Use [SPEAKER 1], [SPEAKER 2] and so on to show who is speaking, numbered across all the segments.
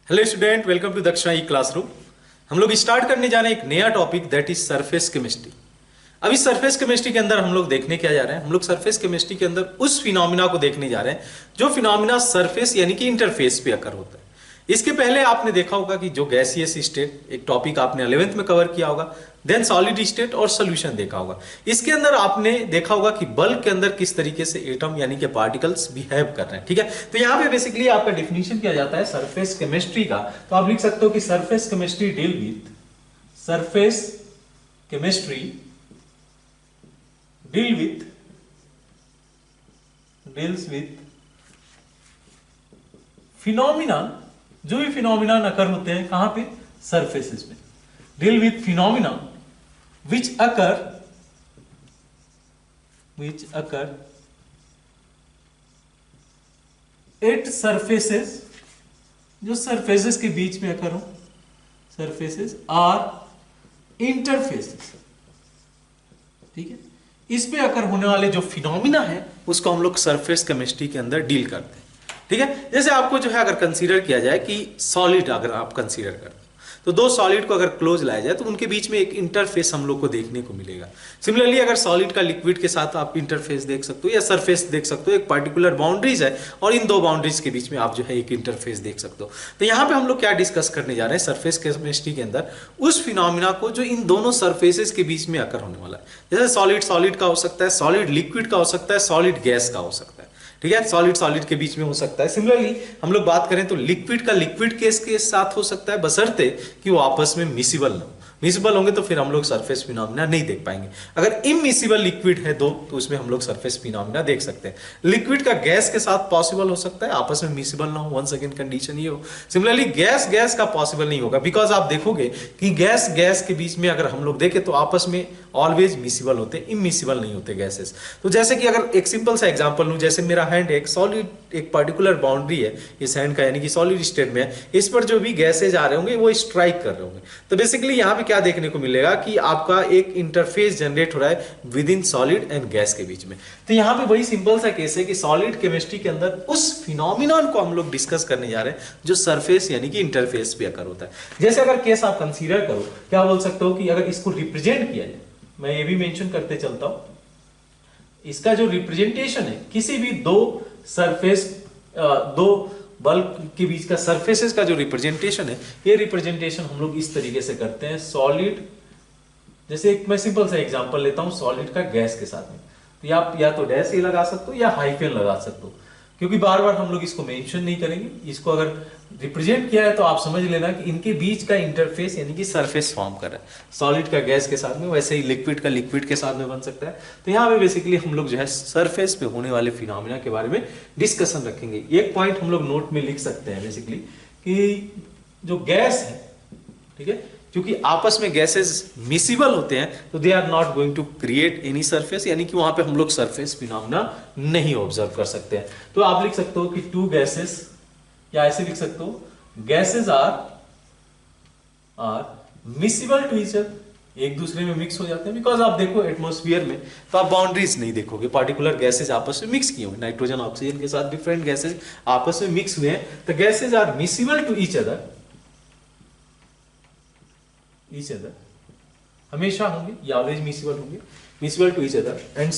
[SPEAKER 1] Hello student, welcome to दक्षिणा ई classroom. हम लोग स्टार्ट करने जा रहे हैं एक नया topic, that is surface chemistry. अब इस सरफेस केमिस्ट्री के अंदर हम लोग देखने क्या जा रहे हैं, हम लोग सरफेस केमिस्ट्री के अंदर उस फिनोमिना को देखने जा रहे हैं जो फिनोमिना सरफेस यानी कि इंटरफेस पे अकर होता है। इसके पहले आपने देखा होगा कि जो गैसियस स्टेट, एक टॉपिक आपने 11th में कवर किया होगा, देन सॉलिड स्टेट और सॉल्यूशन देखा होगा। इसके अंदर आपने देखा होगा कि बल्क के अंदर किस तरीके से एटम यानी कि पार्टिकल्स बिहेव कर रहे हैं। ठीक है, तो यहां पे बेसिकली आपका डेफिनेशन किया जाता है सरफेस केमिस्ट्री का। तो आप लिख सकते हो कि surface chemistry deals with phenomena, जो भी फिनोमिना अकर होते हैं कहां पे, सरफेसेस में। Deal with phenomena which occur at surfaces, जो सरफेसेस के बीच में अकर हो, सरफेसेस आर इंटरफेसेस। ठीक है, इस पे अकर होने वाले जो फिनोमिना है उसको हम लोग सरफेस केमिस्ट्री के अंदर डील करते हैं। ठीक है, जैसे आपको जो है अगर कंसीडर किया जाए कि सॉलिड अगर आप कंसीडर करते हैं तो दो सॉलिड को अगर क्लोज लाया जाए तो उनके बीच में एक इंटरफेस हम लोग को देखने को मिलेगा। सिमिलरली अगर सॉलिड का लिक्विड के साथ आप इंटरफेस देख सकते हो या सरफेस देख सकते हो, एक पर्टिकुलर बाउंड्रीज है और इन दो बाउंड्रीज के बीच में आप जो है एक इंटरफेस देख सकते हो। तो यहाँ पे हम लोग क्या डिस्कस करने जा रहे हैं सरफेस केमिस्ट्री के अंदर, उस फिनोमिना को जो इन दोनों सरफेसेस के बीच में अकर होने वाला है। जैसे सॉलिड सॉलिड का हो सकता है, सॉलिड लिक्विड का हो सकता है, सॉलिड गैस का हो सकता है। ठीक है, सॉलिड सॉलिड के बीच में हो सकता है। सिमिलरली हम लोग बात करें तो लिक्विड का लिक्विड केस के साथ हो सकता है, बशर्ते कि वो आपस में मिसिबल ना हो। मिसिबल होंगे तो फिर हम लोग सरफेस फिनोमिना नहीं देख पाएंगे। अगर इमिसिबल लिक्विड है दो तो उसमें हम लोग सरफेस फिनोमिना देख सकते हैं। लिक्विड का गैस के साथ पॉसिबल हो सकता है, आपस में मिसिबल ना हो, वन सेकंड कंडीशन ये हो। सिमिलरली गैस गैस का पॉसिबल नहीं होगा, बिकॉज आप देखोगे कि गैस गैस के बीच में अगर हम लोग देखें तो आपस में ऑलवेज मिसिबल होते, इमिसिबल नहीं होते गैसेस। तो जैसे कि अगर एक सिंपल सा एग्जांपल लूं, जैसे मेरा हैंड एक सॉलिड, एक पर्टिकुलर बाउंड्री है इस हैंड का यानी कि सॉलिड स्टेट में है, इस पर जो भी गैसेज आ रहे होंगे वो स्ट्राइक कर रहे होंगे। तो बेसिकली यहाँ पे क्या देखने को मिलेगा कि आपका एक इंटरफेस जनरेट हो रहा है with in solid and gas के बीच में। तो यहाँ पे वही सिंपल सा केस है कि सॉलिड केमिस्ट्री के अंदर उस फिनोमिनन को हम लोग डिस्कस करने जा रहे हैं जो सरफेस यानी कि इंटरफेस पे अकर होता है। जैसे अगर केस आप कंसीडर करो, क्या बोल सकते हो कि अगर इसको रिप्रेजेंट किया जाए, मैं ये भी मेंशन करते चलता हूं, इसका जो रिप्रेजेंटेशन है किसी भी दो सरफेस, दो बल्क के बीच का सरफेसेस का जो रिप्रेजेंटेशन है, ये रिप्रेजेंटेशन हम लोग इस तरीके से करते हैं। सॉलिड, जैसे एक मैं सिंपल सा एग्जांपल लेता हूं सॉलिड का गैस के साथ में, तो आप या तो डैश ये लगा सकते हो या हाइफन लगा सकते हो, क्योंकि बार बार हम लोग इसको मेंशन नहीं करेंगे। इसको अगर रिप्रेजेंट किया है तो आप समझ लेना कि इनके बीच का इंटरफेस यानी कि सरफेस फॉर्म कर रहा है। सॉलिड का गैस के साथ में, वैसे ही लिक्विड का लिक्विड के साथ में बन सकता है। तो यहाँ पे बेसिकली हम लोग जो है सरफेस पे होने वाले फिनोमिना के बारे में डिस्कशन रखेंगे। एक पॉइंट हम लोग नोट में लिख सकते हैं बेसिकली कि जो गैस है, ठीक है, क्योंकि आपस में गैसेस मिसिबल होते हैं तो they are not going to create any surface, यानी कि वहां पे हम लोग सरफेस फिनोमिना नहीं ऑब्जर्व कर सकते हैं। तो आप लिख सकते हो कि टू गैसेस, या ऐसे लिख सकते हो gases are miscible to each other, एक दूसरे में मिक्स हो जाते हैं। बिकॉज आप देखो एटमॉस्फेयर में तो आप बाउंड्रीज नहीं देखोगे, पार्टिकुलर गैसेज आपस में मिक्स किए हुए, नाइट्रोजन ऑक्सीजन के साथ डिफरेंट गैसेज आपस में मिक्स हुए हैं। तो gases are miscible to each other हमेशा होंगे, या ऑलवेज मिसिबल होंगे, miscible to each other, and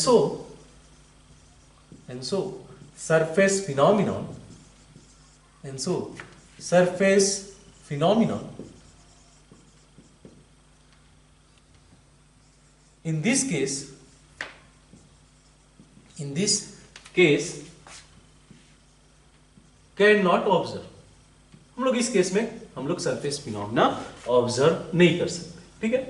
[SPEAKER 1] so surface phenomenon, in this case can not observe, हम लोग इस केस में हम लोग सरफेस फिनोमिना ऑब्जर्व नहीं कर सकते। ठीक है,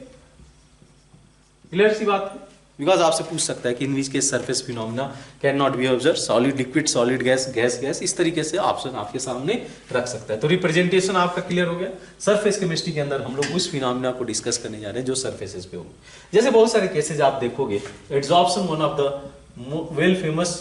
[SPEAKER 1] क्लियर सी बात है। बिकॉज आपसे पूछ सकता है कि in which case surface phenomena can not be observe, solid liquid, solid gas, gas gas, इस तरीके से ऑप्शन आपके सामने रख सकता है। तो रिप्रेजेंटेशन आपका क्लियर हो गया। सरफेस केमिस्ट्री के अंदर हम लोग उस फिनोमिना को डिस्कस करने जा रहे हैं जो सरफेसेस पे होंगे। जैसे बहुत सारे केसेज आप देखोगे, adsorption one of the well famous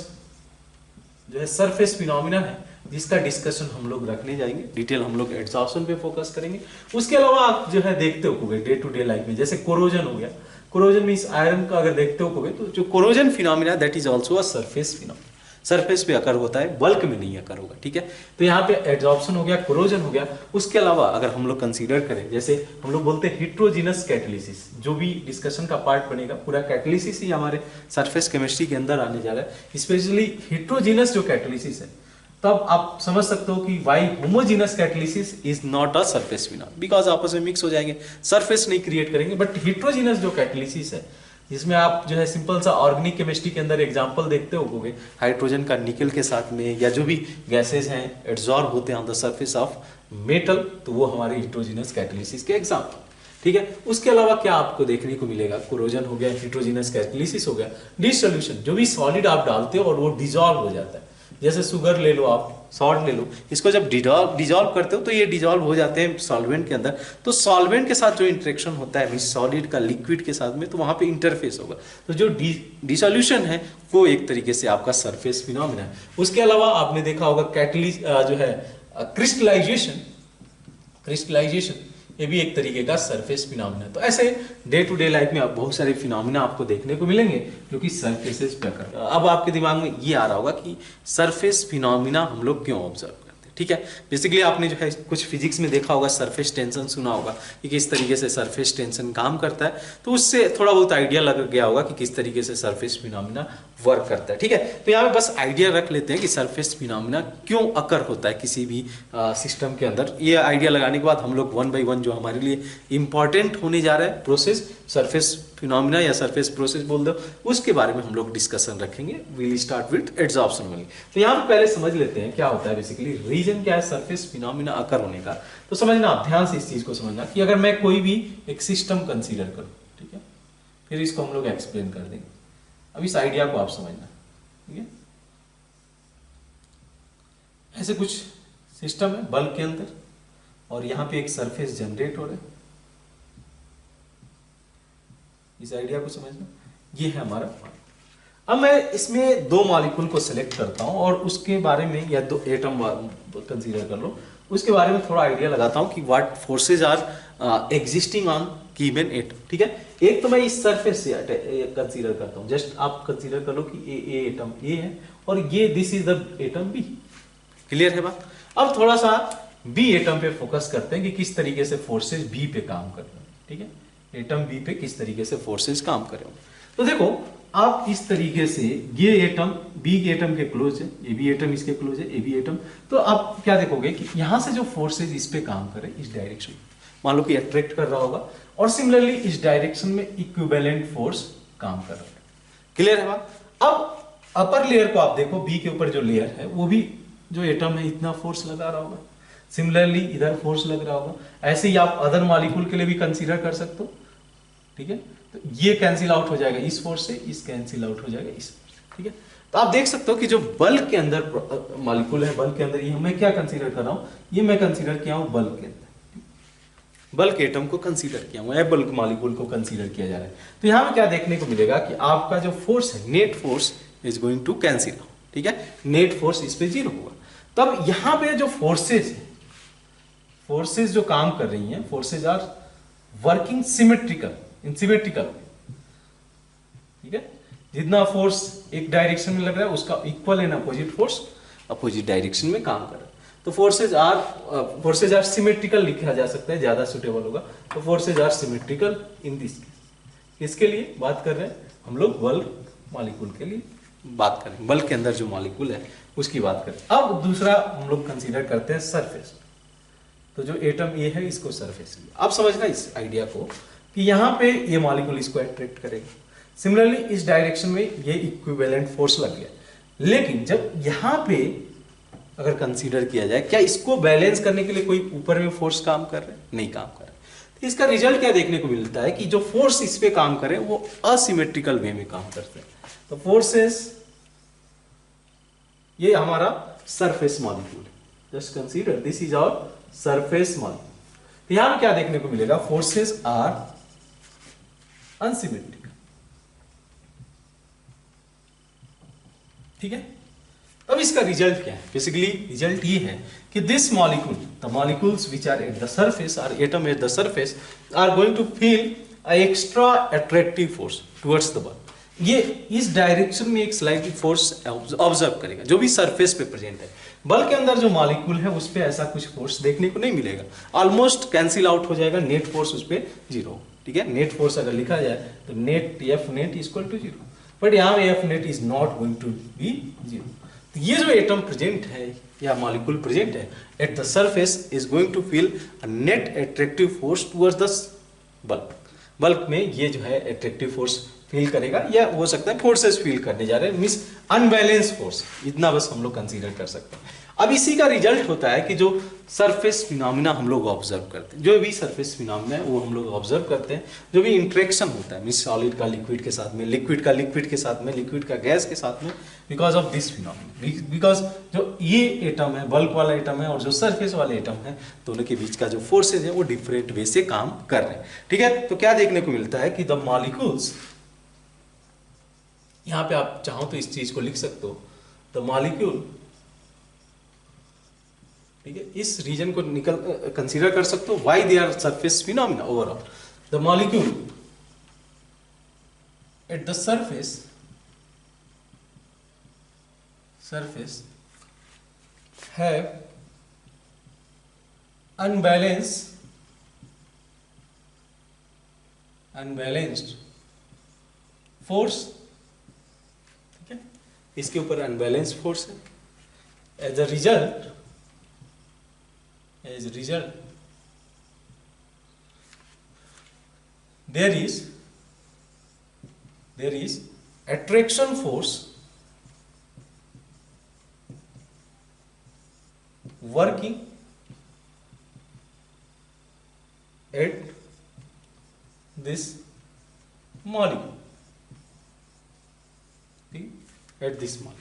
[SPEAKER 1] जो है सरफेस फिनोमिना है, जिसका डिस्कशन हम लोग रखने जाएंगे। डिटेल हम लोग एड्सॉर्प्शन पे फोकस करेंगे। उसके अलावा आप जो है देखते होगे डे टू डे लाइफ में, जैसे कोरोजन हो गया, कोरोजन मींस आयरन का अगर देखते होगे तो जो corrosion phenomena that is also a surface phenomena. Surface पे अकर होता है, बल्क में नहीं अकर होगा, ठीक है। तो यहाँ पे एड्सॉर्प्शन हो गया, कोरोजन हो गया। उसके अलावा अगर हम लोग कंसीडर करें, जैसे हम लोग बोलते हैं हिट्रोजिनस कैटालिसिस, जो भी डिस्कशन का पार्ट बनेगा पूरा कैटालिसिस ही हमारे सरफेस केमिस्ट्री के अंदर आने जा रहा है, स्पेशली हिट्रोजिनस जो कैटालिसिस है। तब आप समझ सकते हो कि why homogeneous catalysis is not a surface phenomenon, because आपस में मिक्स हो जाएंगे, सरफेस नहीं क्रिएट करेंगे। बट हिट्रोजिनस जो कैटालिसिस है, जिसमें आप जो है सिंपल सा ऑर्गेनिक केमिस्ट्री के अंदर एग्जांपल देखते होगे, हाइड्रोजन का निकल के साथ में, या जो भी गैसेस हैं एड्सॉर्ब होते हैं on the surface of metal, तो वो हमारे हिट्रोजिनस कैटालिसिस के एग्जांपल, ठीक है। उसके अलावा क्या आपको देखने को मिलेगा, कोरोजन हो गया, हिट्रोजिनस कैटालिसिस हो गया, डिसोल्यूशन, जो भी सॉलिड आप डालते हो और वो डिजॉल्व हो जाता है। जैसे शुगर ले लो, आप सॉल्ट ले लो, इसको जब डिजॉल्व करते हो तो ये डिजॉल्व हो जाते हैं सॉल्वेंट के अंदर। तो सॉल्वेंट के साथ जो इंटरेक्शन होता है सॉलिड का लिक्विड के साथ में, तो वहां पे इंटरफेस होगा। तो जो डिसोल्यूशन है वो एक तरीके से आपका सरफेस फिनोमेना है। उसके अलावा आपने देखा होगा कैटलिस्ट जो है क्रिस्टलाइजेशन, ये भी एक तरीके का सरफेस फिनोमेना है। तो ऐसे डे टू डे लाइफ में बहुत सारे फिनोमेना आपको देखने को मिलेंगे जो कि सरफेसेस पे कर। अब आपके दिमाग में ये आ रहा होगा कि सरफेस फिनोमेना हम लोग क्यों ऑब्जर्व करते हैं, ठीक है। बेसिकली आपने जो है कुछ फिजिक्स में देखा होगा, सरफेस टेंशन सुना होगा कि किस तरीके से सरफेस टेंशन काम करता है, तो उससे थोड़ा बहुत आइडिया लग गया होगा कि किस तरीके से सरफेस फिनोमेना वर्क करता है, ठीक है। तो यहाँ पे बस आइडिया रख लेते हैं कि सरफेस फिनोमेना क्यों अकर होता है किसी भी सिस्टम के अंदर। ये आइडिया लगाने के बाद हम लोग वन बाय वन जो हमारे लिए इंपॉर्टेंट होने जा रहा है प्रोसेस, सरफेस फिनोमेना या सरफेस प्रोसेस बोल दो, उसके बारे में हम लोग डिस्कशन रखेंगे। Will start with adsorption only. तो यहाँ पे पहले समझ लेते हैं क्या होता है बेसिकली, रीजन क्या है सरफेस फिनोमेना अकर होने का। तो समझना, आप ध्यान से इस चीज को समझना कि अगर मैं कोई भी एक सिस्टम कंसीडर करूं, ठीक है, फिर इसको हम लोग एक्सप्लेन कर देंगे। अब इस आइडिया को आप समझना, ठीक है। ऐसे कुछ सिस्टम है बल्ब के अंदर, और यहां पे एक सरफेस जनरेट हो रहा है। इस आइडिया को समझना, ये है हमारा। अब मैं इसमें दो मॉलिक्यूल को सिलेक्ट करता हूं और उसके बारे में, या दो एटम कंसीडर कर लो, उसके बारे में थोड़ा आइडिया लगाता हूं कि what forces are existing on given atom, ठीक है। एक तो मैं इस सरफेस से कंसीडर करता हूं, जस्ट आप कंसीडर कर लो कि ए एटम ए है और ये this is the atom B. Clear है बात। अब थोड़ा सा बी एटम पे फोकस करते हैं कि किस तरीके से फोर्सेज बी पे काम कर रहे हैं, ठीक है। एटम बी पे किस तरीके से फोर्सेज काम कर रहे हो। तो देखो आप इस तरीके से, ये एटम बी के एटम के क्लोज है, ए बी एटम इसके क्लोज है, ए बी एटम। तो आप क्या देखोगे कि यहां से जो फोर्सेज इस पे काम कर रहे हैं इस डायरेक्शन, मान लो कि अट्रैक्ट कर रहा होगा, और सिमिलरली इस डायरेक्शन में इक्विवेलेंट फोर्स काम कर रहा है। क्लियर है बात। अब अपर लेयर को आप देखो, बी के ऊपर जो लेयर है वो भी जो एटम है इतना फोर्स लगा रहा होगा, सिमिलरली इधर फोर्स लग रहा होगा। ऐसे ही आप अदर मॉलिक्यूल के लिए भी कंसीडर कर सकते हो, ठीक है। तो ये कैंसिल आउट हो जाएगा इस फोर्स से, इस कैंसिल आउट हो जाएगा इस फोर्स से, ठीक है। तो आप देख सकते हो कि जो बल्क के अंदर मॉलिक्यूल है, बल्क के अंदर ये मैं क्या कंसीडर कर रहा हूं, ये मैं कंसीडर किया हूं बल्क के अंदर, बल्क एटम को कंसीडर किया हुआ है, बल्क मॉलिक्यूल को कंसीडर किया जा रहा है। तो यहां में क्या देखने को मिलेगा कि आपका जो फोर्स है, net force is going to cancel out, ठीक है। नेट फोर्स इस पे 0 होगा। तब यहां पे जो फोर्सेज है, फोर्सेज जो काम कर रही हैं, forces are working symmetrical, in symmetrical, ठीक है। जितना फोर्स एक डायरेक्शन में लग रहा है उसका equal and opposite force opposite direction में काम कर रहा है। तो फोर्सेज आर सिमेट्रिकल लिखा जा सकता है, ज्यादा सुटेबल होगा। तो forces are symmetrical in this case. इसके लिए बात कर रहे हैं हम लोग बल्क मॉलिक्यूल के लिए बात करें, बल्क के अंदर जो मॉलिक्यूल है उसकी बात करें। अब दूसरा हम लोग कंसीडर करते हैं सरफेस। तो जो एटम ए है इसको सरफेस लिया। अब समझना इस आइडिया को कि यहां पे ये मॉलिक्यूल इसको अट्रैक्ट करेगा, सिमिलरली इस डायरेक्शन में ये इक्विवेलेंट फोर्स लग गया। लेकिन जब यहां पे अगर कंसीडर किया जाए, क्या इसको बैलेंस करने के लिए कोई ऊपर में फोर्स काम कर रहे हैं? नहीं काम कर रहे। तो इसका रिजल्ट क्या देखने को मिलता है कि जो फोर्स इस पे काम करे वो असिमेट्रिकल वे में काम करते हैं। तो फोर्सेस, ये हमारा सरफेस मॉलिक्यूल है। Just consider this is our surface molecule. तो यहां क्या देखने को मिलेगा, फोर्सेस आर अनसिमेट्रिकल, ठीक है। अब इसका रिजल्ट क्या है? बेसिकली रिजल्ट ये है कि this molecule, the molecules which are at the surface are atom at the surface are going to feel a extra attractive force towards the bulb. ये इस डायरेक्शन में एक स्लाइड फोर्स ऑब्जर्व करेगा जो भी सरफेस पे प्रेजेंट है। बल के अंदर जो मॉलिक्यूल है उस पर ऐसा कुछ फोर्स देखने को नहीं मिलेगा, ऑलमोस्ट कैंसिल आउट हो जाएगा, नेट फोर्स उस पर जीरो। ठीक है, नेट फोर्स अगर लिखा जाए तो net F net equal to zero, but यहाँ F net is not going to be zero. तो ये जो एटम प्रेजेंट है या मॉलिक्यूल प्रेजेंट है at the surface is going to feel a net attractive force towards the bulk. Bulk में ये जो है एट्रैक्टिव फोर्स फील करेगा, या हो सकता है फोर्सेस फील करने जा रहे हैं, मींस अनबैलेंस फोर्स, इतना बस हम लोग कंसीडर कर सकते हैं। अब इसी का रिजल्ट होता है कि जो सरफेस फिनोमिना हम लोग ऑब्जर्व करते हैं, जो भी सरफेस फिनोमिना है वो हम लोग ऑब्जर्व करते हैं, जो भी इंट्रैक्शन होता है मींस सॉलिड का लिक्विड के साथ में, लिक्विड का लिक्विड के साथ में, लिक्विड का गैस के साथ में, because of this phenomena, because जो ये एटम है बल्क वाला एटम है और जो सरफेस वाले एटम है दोनों के बीच का जो फोर्सेज है वो डिफरेंट वे से काम कर रहे हैं। ठीक है, तो क्या देखने को मिलता है कि द मॉलिक्यूल्स, यहां पे आप चाहो तो इस चीज को लिख सकते हो, द मॉलिक्यूल, ठीक है, इस रीजन को निकल कंसीडर कर सकते हो, why they are surface phenomena overall. The molecule at the surface have unbalanced force। ठीक है, इसके ऊपर अनबैलेंस फोर्स है। As a result there is attraction force working at this molecule, at this molecule,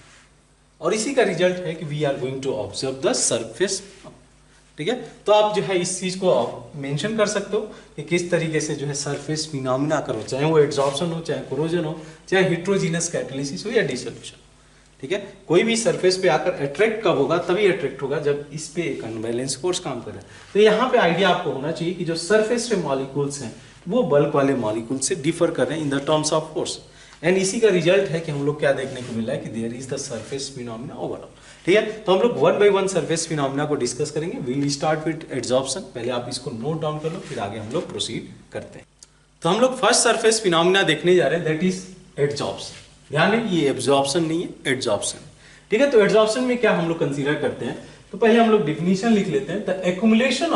[SPEAKER 1] और इसी का रिजल्ट है कि we are going to observe the surface. ठीक है, तो आप जो है इस चीज को मेंशन कर सकते हो कि किस तरीके से जो है सरफेस फिनोमिना करो, चाहे वो एड्सॉर्प्शन हो, चाहे कोरोजन हो, चाहे हेट्रोजीनस कैटालिसिस हो या डिसोल्यूशन। ठीक है, कोई भी सरफेस पे आकर अट्रैक्ट कब होगा, तभी अट्रैक्ट होगा जब इस पे एक अनबैलेंस फोर्स काम करे। तो यहाँ पे आइडिया आपको होना चाहिए कि जो सरफेस पे मॉलिक्यूल्स हैं वो बल्क वाले मॉलिक्यूल से डिफर कर रहे हैं in the terms of force, and इसी का रिजल्ट है कि हम लोग क्या देखने को मिल रहा है कि there is the surface phenomena overall. ठीक है, तो हम लोग one by one surface phenomena को डिस्कस करेंगे। वील स्टार्ट विद एड्सॉर्प्शन, पहले आप इसको नोट डाउन कर लो, फिर आगे हम लोग प्रोसीड करते हैं। तो हम लोग फर्स्ट सरफेस फिनोमिना देखने जा रहे हैं, दैट इज एड्सॉर्प्शन। ध्यान है, ये एब्जॉर्प्शन नहीं है, एड्सॉर्प्शन। ठीक है, तो एड्सॉर्प्शन में क्या हम लोग कंसीडर करते हैं, तो पहले हम लोग डिफिनीशन लिख लेते हैं। The accumulation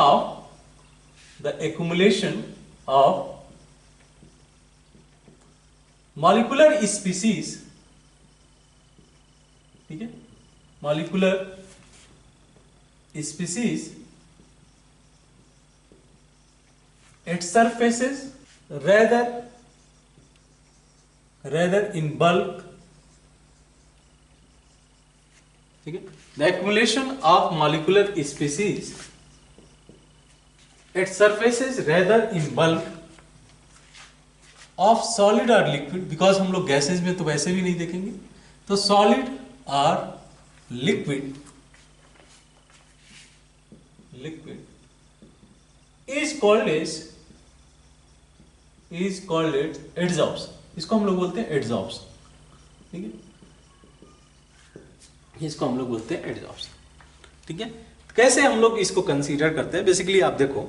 [SPEAKER 1] of molecular species, ठीक है, molecular species at surfaces rather in bulk। ठीक है, the accumulation of molecular species at surfaces rather in bulk of solid और लिक्विड, बिकॉज हम लोग गैसेज में तो वैसे भी नहीं देखेंगे, तो सॉलिड और liquid is called as adsorption. इसको हम लोग बोलते हैं एड्सॉर्प्शन। ठीक है, इसको हम लोग बोलते हैं एड्सॉर्प्शन। ठीक है, कैसे हम लोग इसको कंसीडर करते हैं, बेसिकली आप देखो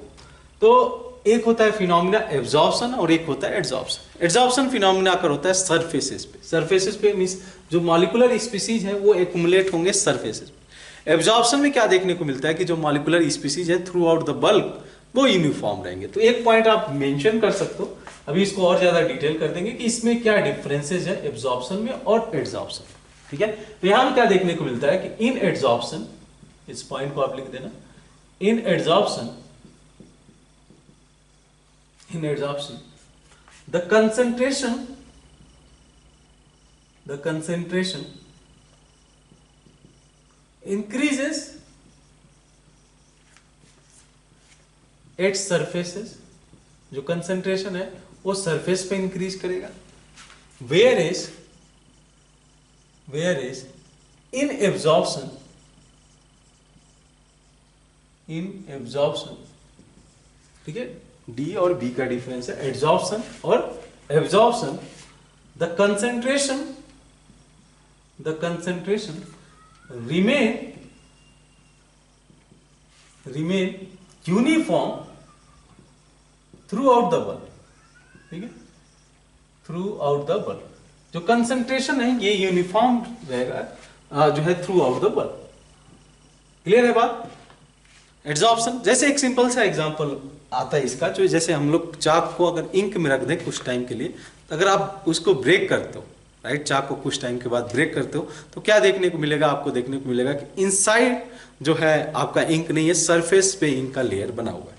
[SPEAKER 1] तो एक होता है फिनोमिना एब्जॉर्प्शन और एक होता है एड्सॉर्प्शन। एड्सॉर्प्शन फिनोमिना कर होता है सरफेसेस पे मींस जो मॉलिक्यूलर स्पीसीज है वो एक्युमुलेट होंगे सरफेसेस पे। एब्जॉर्प्शन में क्या देखने को मिलता है कि जो मॉलिक्यूलर स्पीसीज है थ्रू आउट द बल्क वो यूनिफॉर्म रहेंगे। तो एक पॉइंट आप मेंशन कर सकते हो, अभी इसको और ज्यादा डिटेल कर देंगे कि इसमें क्या डिफरेंसेस है एब्जॉर्प्शन में और एड्सॉर्प्शन। ठीक है, तो यहां पर क्या देखने को मिलता है कि इन एड्सॉर्प्शन, इस पॉइंट को आप लिख देना, in adsorption the concentration increases at surfaces। जो कंसेंट्रेशन है वो सरफेस पे इंक्रीज करेगा, whereas in absorption ठीक है, डी और बी का डिफरेंस है, एड्सॉर्प्शन और absorption the concentration remain uniform throughout the bulk, ठीक है, throughout the bulk। जो कंसंट्रेशन है ये यूनिफॉर्म रहेगा जो है through out the bulk. Clear है बात? एड्सॉर्प्शन, जैसे एक सिंपल सा एग्जांपल आता है इसका, जो जैसे हम लोग चाक को अगर इंक में रख दें कुछ टाइम के लिए, तो अगर आप उसको ब्रेक करते हो, राइट, चाक को कुछ टाइम के बाद ब्रेक करते हो, तो क्या देखने को मिलेगा? आपको देखने को मिलेगा कि इनसाइड जो है आपका इंक नहीं है, सरफेस पे इंक का लेयर बना हुआ है,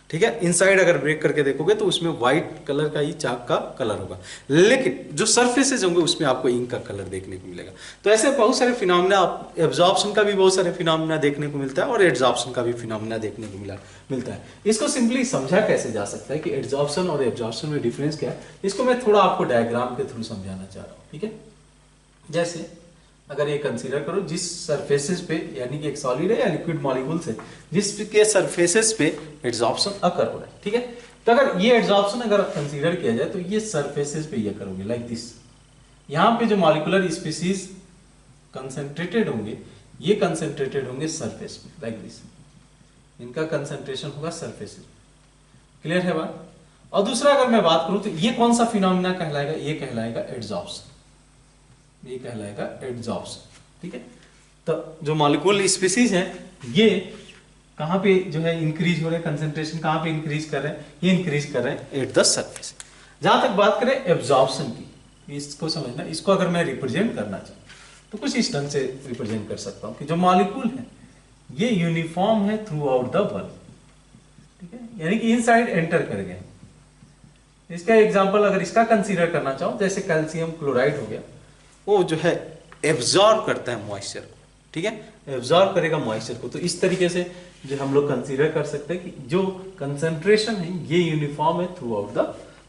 [SPEAKER 1] ठीक है। इनसाइड अगर ब्रेक करके देखोगे तो उसमें व्हाइट कलर का ही चाक का कलर होगा, लेकिन जो सरफेसेस होंगे उसमें आपको इंक का कलर देखने को मिलेगा। तो ऐसे बहुत सारे फिनोमेना, एब्जॉर्प्शन का भी बहुत सारे फिनोमेना देखने को मिलता है और एड्सॉर्प्शन का भी फिनोमेना देखने को मिलता है। इसको सिंपली समझा कैसे जा सकता है कि एड्सॉर्प्शन और एब्जॉर्प्शन में डिफरेंस क्या है, इसको मैं थोड़ा आपको डायग्राम के थ्रू समझाना चाह रहा हूँ, ठीक है। जैसे अगर ये कंसीडर करो, जिस सरफेसेस पे, यानी कि एक सॉलिड है या लिक्विड मॉलिक्यूल से जिसके सरफेसेस पे एड्सॉर्प्शन अकर हो रहा है, ठीक है। तो अगर ये एड्सॉर्प्शन अगर कंसीडर किया जाए तो ये सरफेसेस पे ये करोगे लाइक दिस। यहाँ पे जो मॉलिक्यूलर स्पीसीज कंसेंट्रेटेड होंगे, ये कंसेंट्रेटेड होंगे सरफेस पे लाइक दिस, इनका कंसेंट्रेशन होगा सरफेस। क्लियर है बात? और दूसरा अगर मैं बात करूं तो ये कौन सा फिनोमेना कहलाएगा? ये कहलाएगा एड्सॉर्प्शन, ये कहलाएगा एड्सॉर्प्शन, ठीक है। तो जो मॉलिक्यूल स्पीसीज हैं ये कहां पे जो है इंक्रीज हो रहे हैं, कंसेंट्रेशन कहां पे इंक्रीज कर रहे हैं? ये इंक्रीज कर रहे हैं एट द सरफेस। जहां तक बात करें एब्जॉर्प्शन की, इसको समझना, इसको अगर मैं रिप्रेजेंट करना चाहूँ तो कुछ इस ढंग से रिप्रेजेंट कर सकता हूं कि जो मॉलिक्यूल है ये यूनिफॉर्म है थ्रू आउट द बल्क, ठीक है, यानी कि इनसाइड एंटर कर गए। इसका एग्जांपल अगर इसका कंसीडर करना चाहो, जैसे कैल्शियम क्लोराइड हो गया, वो जो है एब्जॉर्ब करता है मॉइस्चर को, ठीक है, एब्जॉर्ब करेगा मॉइस्चर को। तो इस तरीके से जो हम लोग कंसीडर कर सकते हैं कि जो कंसंट्रेशन है ये यूनिफॉर्म है थ्रू आउट द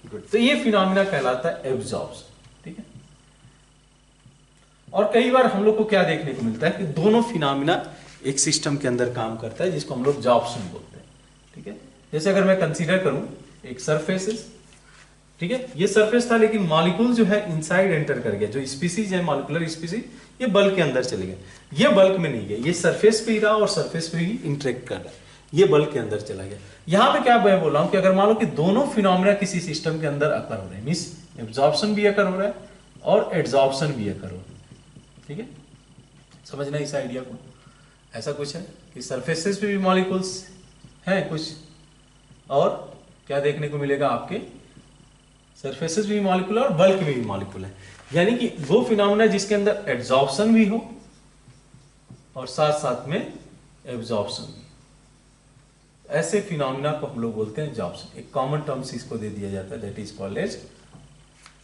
[SPEAKER 1] गुड। तो ये फिनोमेना कहलाता है एब्जॉर्प्शन, ठीक है। और कई बार हम लोग को क्या देखने को मिलता है कि दोनों फिनोमेना एक सिस्टम के अंदर काम करता है, जिसको हम लोग जॉर्प्शन बोलते हैं, ठीक है। जैसे अगर मैं कंसीडर करूं एक सरफेसेस, ठीक है, ये सरफेस था लेकिन मॉलिक्यूल जो है इनसाइड एंटर कर गया। जो स्पीसीज है मॉलिक्यूलर स्पीसीज, ये बल्क के अंदर चले गए, ये बल्क में नहीं गए, ये सरफेस पे ही रहा और सरफेस पे ही इंटरेक्ट कर रहा है, ये बल्क के अंदर चला गया। यहां पे क्या मैं बोल रहा हूं कि अगर मान लो कि दोनों फिनोमेना किसी सिस्टम के अंदर अकर हो रहे हैं, मींस एब्जॉर्प्शन भी अकर हो रहा है और एड्सॉर्प्शन भी अकर हो रहा है, ठीक है। समझना इस आइडिया को। ऐसा कुछ है कि सरफेसेस पे भी मॉलिक्यूल्स हैं कुछ, और क्या देखने को मिलेगा आपके सरफेसेस भी मॉलिक्यूल और बल्क में भी मॉलिक्यूल है, यानी कि वो फिनोमेना जिसके अंदर एड्सॉर्प्शन भी हो और साथ साथ में एब्जॉर्प्शन भी। ऐसे फिनोमेना को हम लोग बोलते हैं जॉर्प्शन। एक कॉमन टर्म्स इसको दे दिया जाता है, दैट इज कॉल्ड एज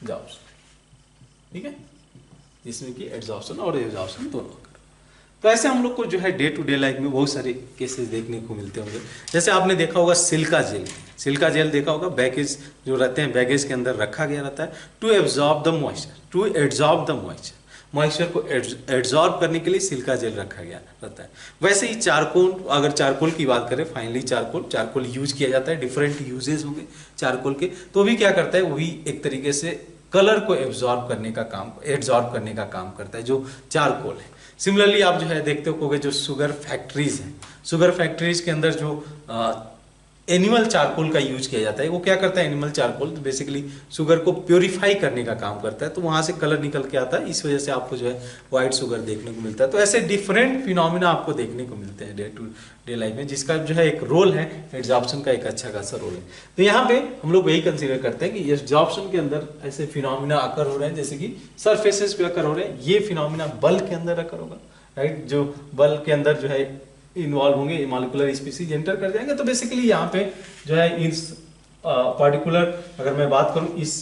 [SPEAKER 1] जॉर्प्शन, ठीक है, जिसमें कि एड्सॉर्प्शन और एब्जॉर्प्शन दोनों। तो ऐसे हम लोग को जो है डे टू डे लाइफ में बहुत सारे केसेस देखने को मिलते होंगे। जैसे आपने देखा होगा सिलिका जेल, सिलिका जेल देखा होगा, बैगेज जो रहते हैं बैगेज के अंदर रखा गया रहता है to absorb the moisture, to adsorb the moisture, moisture को एड्सॉर्ब करने के लिए सिलिका जेल रखा गया रहता है। वैसे ही चारकोल, अगर चारकोल की बात करें, फाइनली चारकोल यूज किया जाता है, डिफरेंट यूजेस होंगे चारकोल के, तो भी क्या करता है, वही एक तरीके से कलर को एब्जॉर्ब करने का काम, एड्सॉर्ब करने का काम करता है जो चारकोल है। सिमिलरली आप जो है देखते हो जो शुगर फैक्ट्रीज हैं, शुगर फैक्ट्रीज के अंदर जो एनिमल चारकोल का यूज किया जाता है, वो क्या करता है, एनिमल चारकोल बेसिकली शुगर को प्योरीफाई करने का काम करता है, तो वहां से कलर निकल के आता है, इस वजह से आपको जो है व्हाइट शुगर देखने को मिलता है। तो ऐसे डिफरेंट फिनोमिना आपको देखने को मिलते हैं डे टू डे लाइफ में, जिसका जो है एक रोल है, एड्सॉर्प्शन का एक अच्छा खासा रोल है। तो यहाँ पे हम लोग वही कंसीडर करते हैं कि एड्सॉर्प्शन के अंदर ऐसे फिनोमिना अकर हो रहे हैं, जैसे कि सरफेसेस पे अकर हो रहे हैं, ये फिनोमिना बल्क के अंदर अकर होगा, राइट, जो बल्क के अंदर जो है इन्वॉल्व होंगे, मॉलिक्यूलर स्पीसीज एंटर कर जाएंगे। तो बेसिकली यहाँ पे जो है इस पार्टिकुलर अगर मैं बात करूं इस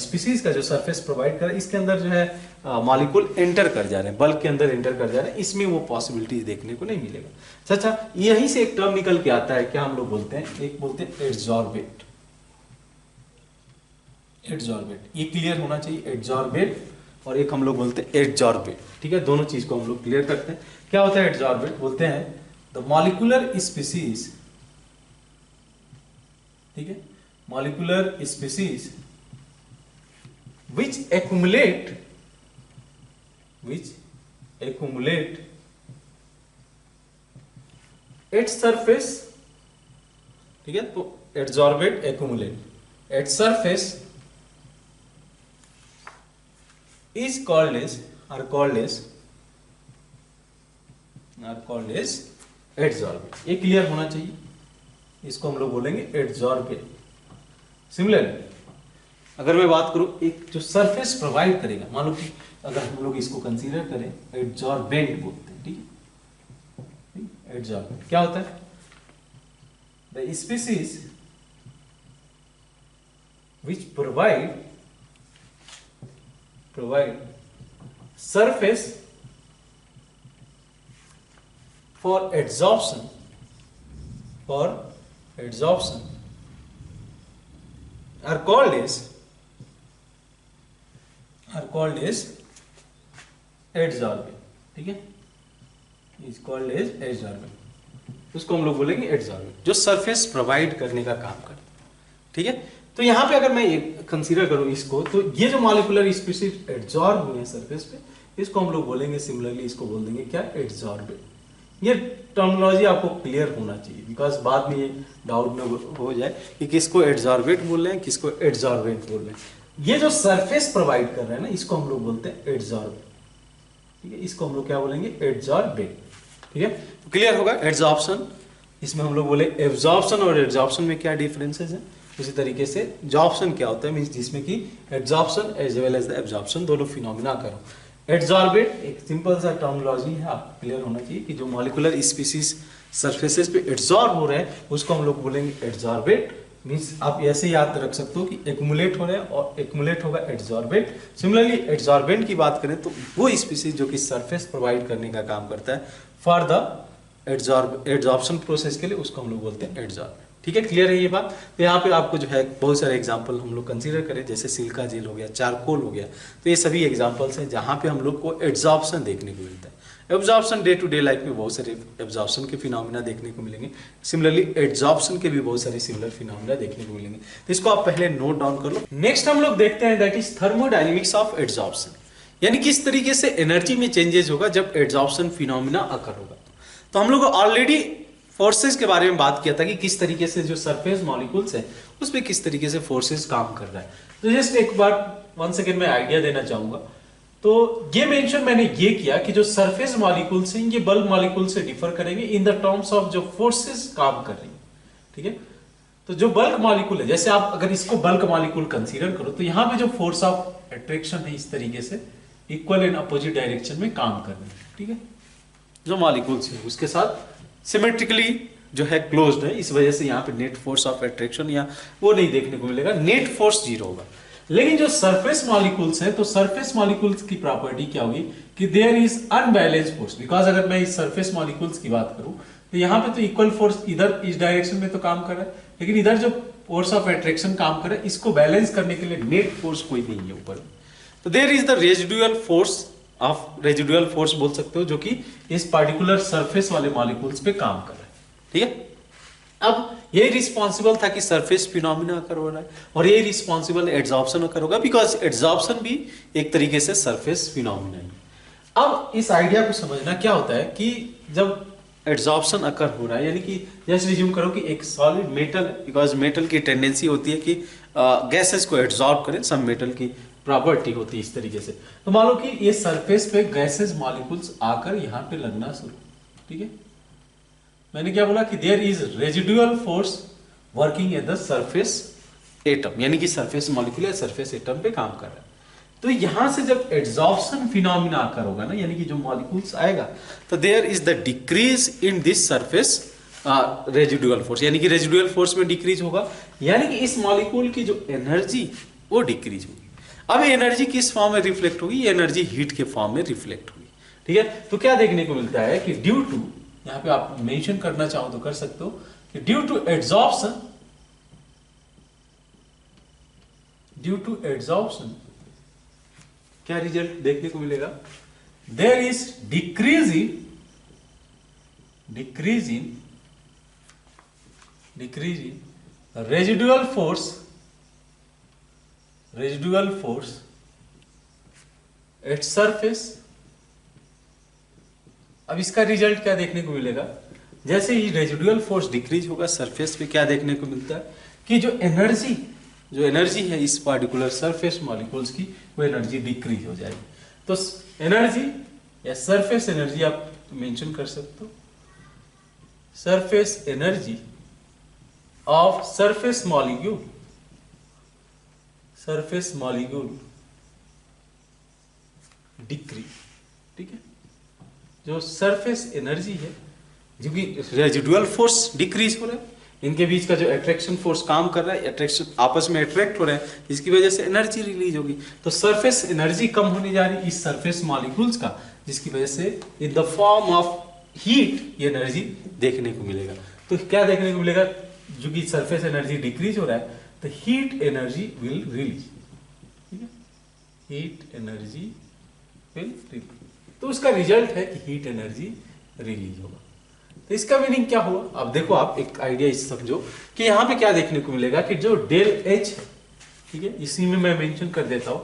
[SPEAKER 1] स्पीसीज का जो सरफेस प्रोवाइड कर रहा है, इसके अंदर जो है मॉलिक्यूल एंटर कर जा रहे हैं, बल्क के अंदर एंटर कर जा रहे हैं, इसमें वो पॉसिबिलिटी देखने को नहीं मिलेगा। अच्छा, यहीं से एक टर्म निकल के आता है, क्या हम लोग बोलते हैं, एक बोलते हैं एड्सॉर्बेट, एड्सॉर्बेट, ये क्लियर होना चाहिए, एड्सॉर्बेट, और एक हम लोग बोलते हैं एड्सॉर्बेट, ठीक है, दोनों चीज को हम लोग क्लियर करते हैं। क्या होता है एड्सॉर्बेट? बोलते हैं द मॉलिक्यूलर स्पीसीज, ठीक है, molecular species which accumulate at surface, ठीक है, तो adsorbate accumulate at surface is called as adsorbate। ये क्लियर होना चाहिए, इसको हम लोग बोलेंगे adsorbate। सिमिलरली अगर मैं बात करूं एक जो सरफेस प्रोवाइड करेगा, मान लो कि अगर हम लोग इसको कंसीडर करें एडजॉर्बेंट बोलते हैं, ठीक है, एडजॉर्बेंट क्या होता है? The species which provide surface for adsorption are called as adsorbent, ठीक है, is called as adsorbent। उसको हम लोग बोलेंगे adsorbent, जो सरफेस प्रोवाइड करने का काम करता है, ठीक है। तो यहां पे अगर मैं कंसीडर करूं इसको, तो ये जो मॉलिक्यूलर स्पीसीज एडजॉर्ब हुए हैं सरफेस पे, इसको हम लोग बोलेंगे सिमिलरली, इसको बोल देंगे क्या? एडजॉर्बेंट। ये टर्मिनोलॉजी आपको क्लियर होना चाहिए, बिकॉज बाद में ये डाउट में हो जाए कि किसको एडजॉर्बेट बोल रहे हैं, किसको एडजॉर्बेंट बोल रहे हैं। ये जो सरफेस प्रोवाइड कर रहे हैं ना, इसको हम लोग बोलते हैं एडजॉर्बेंट, ठीक है, इसको हम लोग क्या बोलेंगे? एडजॉर्बेंट, ठीक है। तो क्लियर होगा एडजॉर्प्शन, इसमें हम लोग बोले एब्जॉर्प्शन और एडजॉर्प्शन में क्या डिफरेंसेस है। उसी तरीके से जॉर्प्शन क्या होता है, मींस जिसमें कि absorption as well as the absorption दोनों फिनोमिना करो। एडजॉर्बेट एक सिंपल सा टर्मिनोलॉजी है, आप क्लियर होना चाहिए कि जो मॉलिक्यूलर स्पीसीज सरफेसेस पे एडजॉर्ब हो रहे हैं उसको हम लोग बोलेंगे एडजॉर्बेट। मींस आप ऐसे याद रख सकते हो कि एक्युमुलेट हो रहे हैं और एक्युमुलेट होगा एडजॉर्बेट। सिमिलरली एडजॉर्बेंट की बात करें तो वो स्पीसीज जो कि सरफेस प्रोवाइड करने का काम करता है फॉर द एडजॉर्प्शन प्रोसेस के लिए, उसको हम लोग बोलते हैं एडजॉर्बेंट, ठीक है। क्लियर है ये बात? तो यहाँ पे आपको जो है बहुत सारे एग्जांपल हम लोग कंसीडर करें, जैसे सिलिका जेल हो गया, चारकोल हो गया, तो ये सभी एग्जांपल्स हैं जहाँ पे हम लोग को एब्जॉर्प्शन देखने को मिलता है। Absorption day to day life में बहुत सारे एब्जॉर्प्शन के फिनोमिना देखने को मिलेंगे, सिमिलरली एडजॉर्प्शन के भी बहुत सारे सिमिलर फिनोमिना देखने को मिलेंगे, तो इसको आप पहले नोट डाउन कर लो। नेक्स्ट हम लोग देखते हैं that is thermodynamics of adsorption, यानी किस तरीके से एनर्जी में चेंजेस होगा जब एडजॉर्प्शन फिनोमिना अकर होगा। तो हम लोग ऑलरेडी फोर्सेस के बारे में बात किया था कि किस तरीके से जो सरफेस मॉलिक्यूल्स है उस पे किस तरीके से फोर्सेस काम कर रहा है। तो जस्ट एक बार 1 सेकेंड में आइडिया देना चाहूंगा। तो ये मेंशन मैंने ये किया कि जो सरफेस मॉलिक्यूल्स हैं ये बल्क मॉलिक्यूल से डिफर करेंगे इन द टर्म्स ऑफ जो फोर्सेस काम कर रही है, ठीक है। तो जो बल्क मॉलिक्यूल है, जैसे आप अगर इसको बल्क मॉलिक्यूल कंसीडर करो तो यहाँ पे जो फोर्स ऑफ अट्रैक्शन है इस तरीके से इक्वल एंड अपोजिट डायरेक्शन में काम कर रहे हैं, ठीक है। जो मॉलिक्यूल्स है उसके साथ सिमेट्रिकली जो है क्लोज्ड है, इस वजह से यहाँ पे नेट फोर्स ऑफ अट्रैक्शन या वो नहीं देखने को मिलेगा, नेट फोर्स 0 होगा। लेकिन जो सरफेस मॉलिक्यूल्स है, तो सरफेस मॉलिक्यूल्स की प्रॉपर्टी क्या होगी कि there is unbalance force, because अगर मैं इस सरफेस मॉलिक्यूल्स की बात करूं तो यहाँ पे तो इक्वल फोर्स इधर इस डायरेक्शन में तो काम कर रहा है, लेकिन इधर जो फोर्स ऑफ अट्रैक्शन काम कर रहा है इसको बैलेंस करने के लिए नेट फोर्स कोई नहीं है ऊपर। तो there is the residual force of, residual force बोल सकते हो, जो कि इस पार्टिकुलर सरफेस वाले मॉलिक्यूल्स पे काम कर रहा है, ठीक है। अब ये रिस्पॉन्सिबल था कि सरफेस फिनोमिना अकर हो रहा है और ये रिस्पॉन्सिबल एडजॉर्प्शन अकर होगा, बिकॉज एडजॉर्प्शन भी एक तरीके से सरफेस फिनोमिना है। अब इस आइडिया को समझना क्या होता है कि जब एडजॉर्प्शन अकर हो रहा है, यानी कि जैसे रिज्यूम करो कि एक सॉलिड मेटल, बिकॉज मेटल की टेंडेंसी होती है कि गैसेस को एडजॉर्ब करें, सब मेटल की प्रॉपर्टी होती है इस तरीके से। तो मान लो कि ये सरफेस पे गैसेस मॉलिक्यूल्स आकर यहां पे लगना शुरू, ठीक है। मैंने क्या बोला कि there is residual force working at the surface atom, यानी कि सरफेस मॉलिक्यूल या सरफेस एटम पे काम कर रहा है। तो यहां से जब एडजॉर्प्शन फिनोमिना आकर होगा ना, यानी कि जो मॉलिक्यूल्स आएगा, तो there is the decrease in this surface residual force, यानी कि रेजिडुअल फोर्स में डिक्रीज होगा, यानी कि इस मॉलिक्यूल की जो एनर्जी वो डिक्रीज होगी। अब एनर्जी किस फॉर्म में रिफ्लेक्ट होगी? एनर्जी हीट के फॉर्म में रिफ्लेक्ट होगी, ठीक है। तो क्या देखने को मिलता है कि ड्यू टू, यहां पे आप मेंशन करना चाहो तो कर सकते हो कि ड्यू टू एडजॉर्प्शन क्या रिजल्ट देखने को मिलेगा? There is decrease in residual force at surface. अब इसका रिजल्ट क्या देखने को मिलेगा, जैसे ही रेजिडुअल फोर्स डिक्रीज होगा सरफेस पे क्या देखने को मिलता है कि जो एनर्जी है इस पार्टिकुलर सरफेस मॉलिक्यूल्स की, वो एनर्जी डिक्रीज हो जाएगी। तो एनर्जी या सरफेस एनर्जी आप मेंशन कर सकते हो, surface energy of surface molecule decrease. ठीक है, जो सरफेस एनर्जी है, जो कि रेजिडुअल फोर्स डिक्रीज हो रहा है, इनके बीच का जो अट्रैक्शन फोर्स काम कर रहा है, अट्रैक्शन आपस में अट्रैक्ट हो रहे हैं, जिसकी वजह से एनर्जी रिलीज होगी। तो सरफेस एनर्जी कम होने जा रही है इस सरफेस मॉलिक्यूल्स का, जिसकी वजह से in the form of heat ये एनर्जी देखने को मिलेगा। तो क्या देखने को मिलेगा, जो कि सरफेस एनर्जी डिक्रीज हो रहा है, तो हीट एनर्जी विल रिलीज। ठीक है, हीट एनर्जी विल रिलीज। तो उसका रिजल्ट है कि हीट एनर्जी रिलीज होगा। तो इसका मीनिंग क्या हुआ, अब देखो आप एक आइडिया इस समझो कि यहां पे क्या देखने को मिलेगा कि जो डेल एच है, ठीक है, इसी में मैं मेंशन कर देता हूं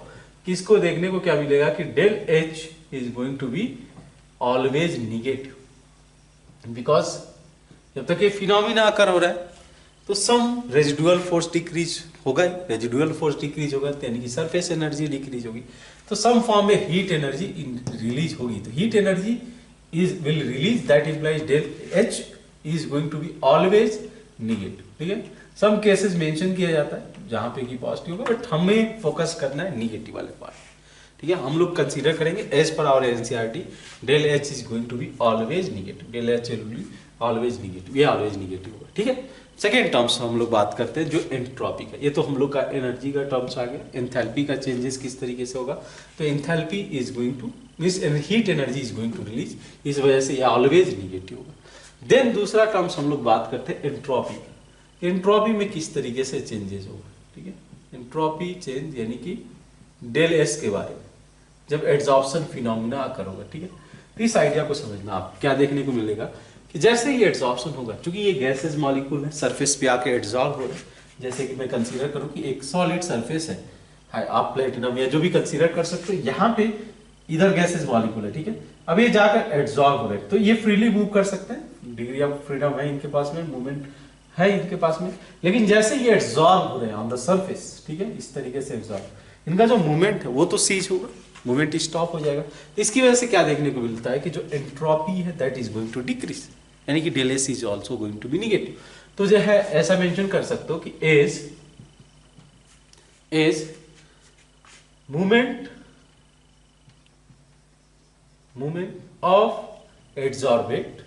[SPEAKER 1] कि इसको देखने को क्या मिलेगा कि del H is going to be always negative, because जब तक ये फिनोमिना आकर हो रहा है तो सम रेजिडुअल फोर्स डिक्रीज होगा, रेजिडुअल फोर्स डिक्रीज होगा यानी कि सरफेस एनर्जी डिक्रीज होगी, तो सम फॉर्म में हीट एनर्जी रिलीज होगी। तो heat energy will release, that implies del H is going to be always negative। ठीक है, सम केसेस मेंशन किया जाता है जहां पे कि पॉजिटिव होगा, बट हमें फोकस करना है निगेटिव वाले पार्ट। ठीक है, हम लोग कंसीडर करेंगे एज पर our NCERT del H is going to be always negative, del H will be always negative, ये ऑलवेज निगेटिव होगा। ठीक है, सेकेंड टर्म्स हम लोग बात करते हैं जो एंट्रोपी का, ये तो हम लोग का एनर्जी का टर्म्स आ गया। एंथैल्पी का चेंजेस किस तरीके से होगा, तो enthalpy is going to means heat energy is going to release, इस वजह से ये ऑलवेज निगेटिव होगा। देन दूसरा टर्म्स हम लोग बात करते हैं एंट्रोपी का। एंट्रोपी में किस तरीके से चेंजेस होगा। ठीक है, एंट्रोपी चेंज यानी कि डेल एस के बारे में, जब एड्सॉर्प्शन फिनोमिना आकर होगा। ठीक है, तो इस आइडिया को समझना आप क्या देखने को मिलेगा कि जैसे ही एड्सॉर्प्शन होगा, क्योंकि ये गैसेस मॉलिक्यूल है, सरफेस पे आके एड्सॉल्व हो रहे हैं। जैसे कि मैं कंसीडर करूं कि एक सॉलिड सरफेस है, आप प्लेटिनम या जो भी कंसीडर कर सकते हो, यहाँ पे इधर गैसेस मॉलिक्यूल है। ठीक है, अब ये जाकर एड्सॉल्व हो रहे हैं, तो ये फ्रीली मूव कर सकते हैं, डिग्री ऑफ फ्रीडम है इनके पास में, मूवमेंट है इनके पास में। लेकिन जैसे ये एड्सॉल्व हो रहे हैं ऑन द सरफेस, ठीक है, इस तरीके से एड्सॉल्व, इनका जो मूवमेंट है वो तो सीज होगा, मूवमेंट स्टॉप हो जाएगा। तो इसकी वजह से क्या देखने को मिलता है कि जो एंट्रोपी है that is going to decrease, यानी कि del S is also going to be negative. तो जो है ऐसा मेंशन कर सकते हो कि as movement of adsorbate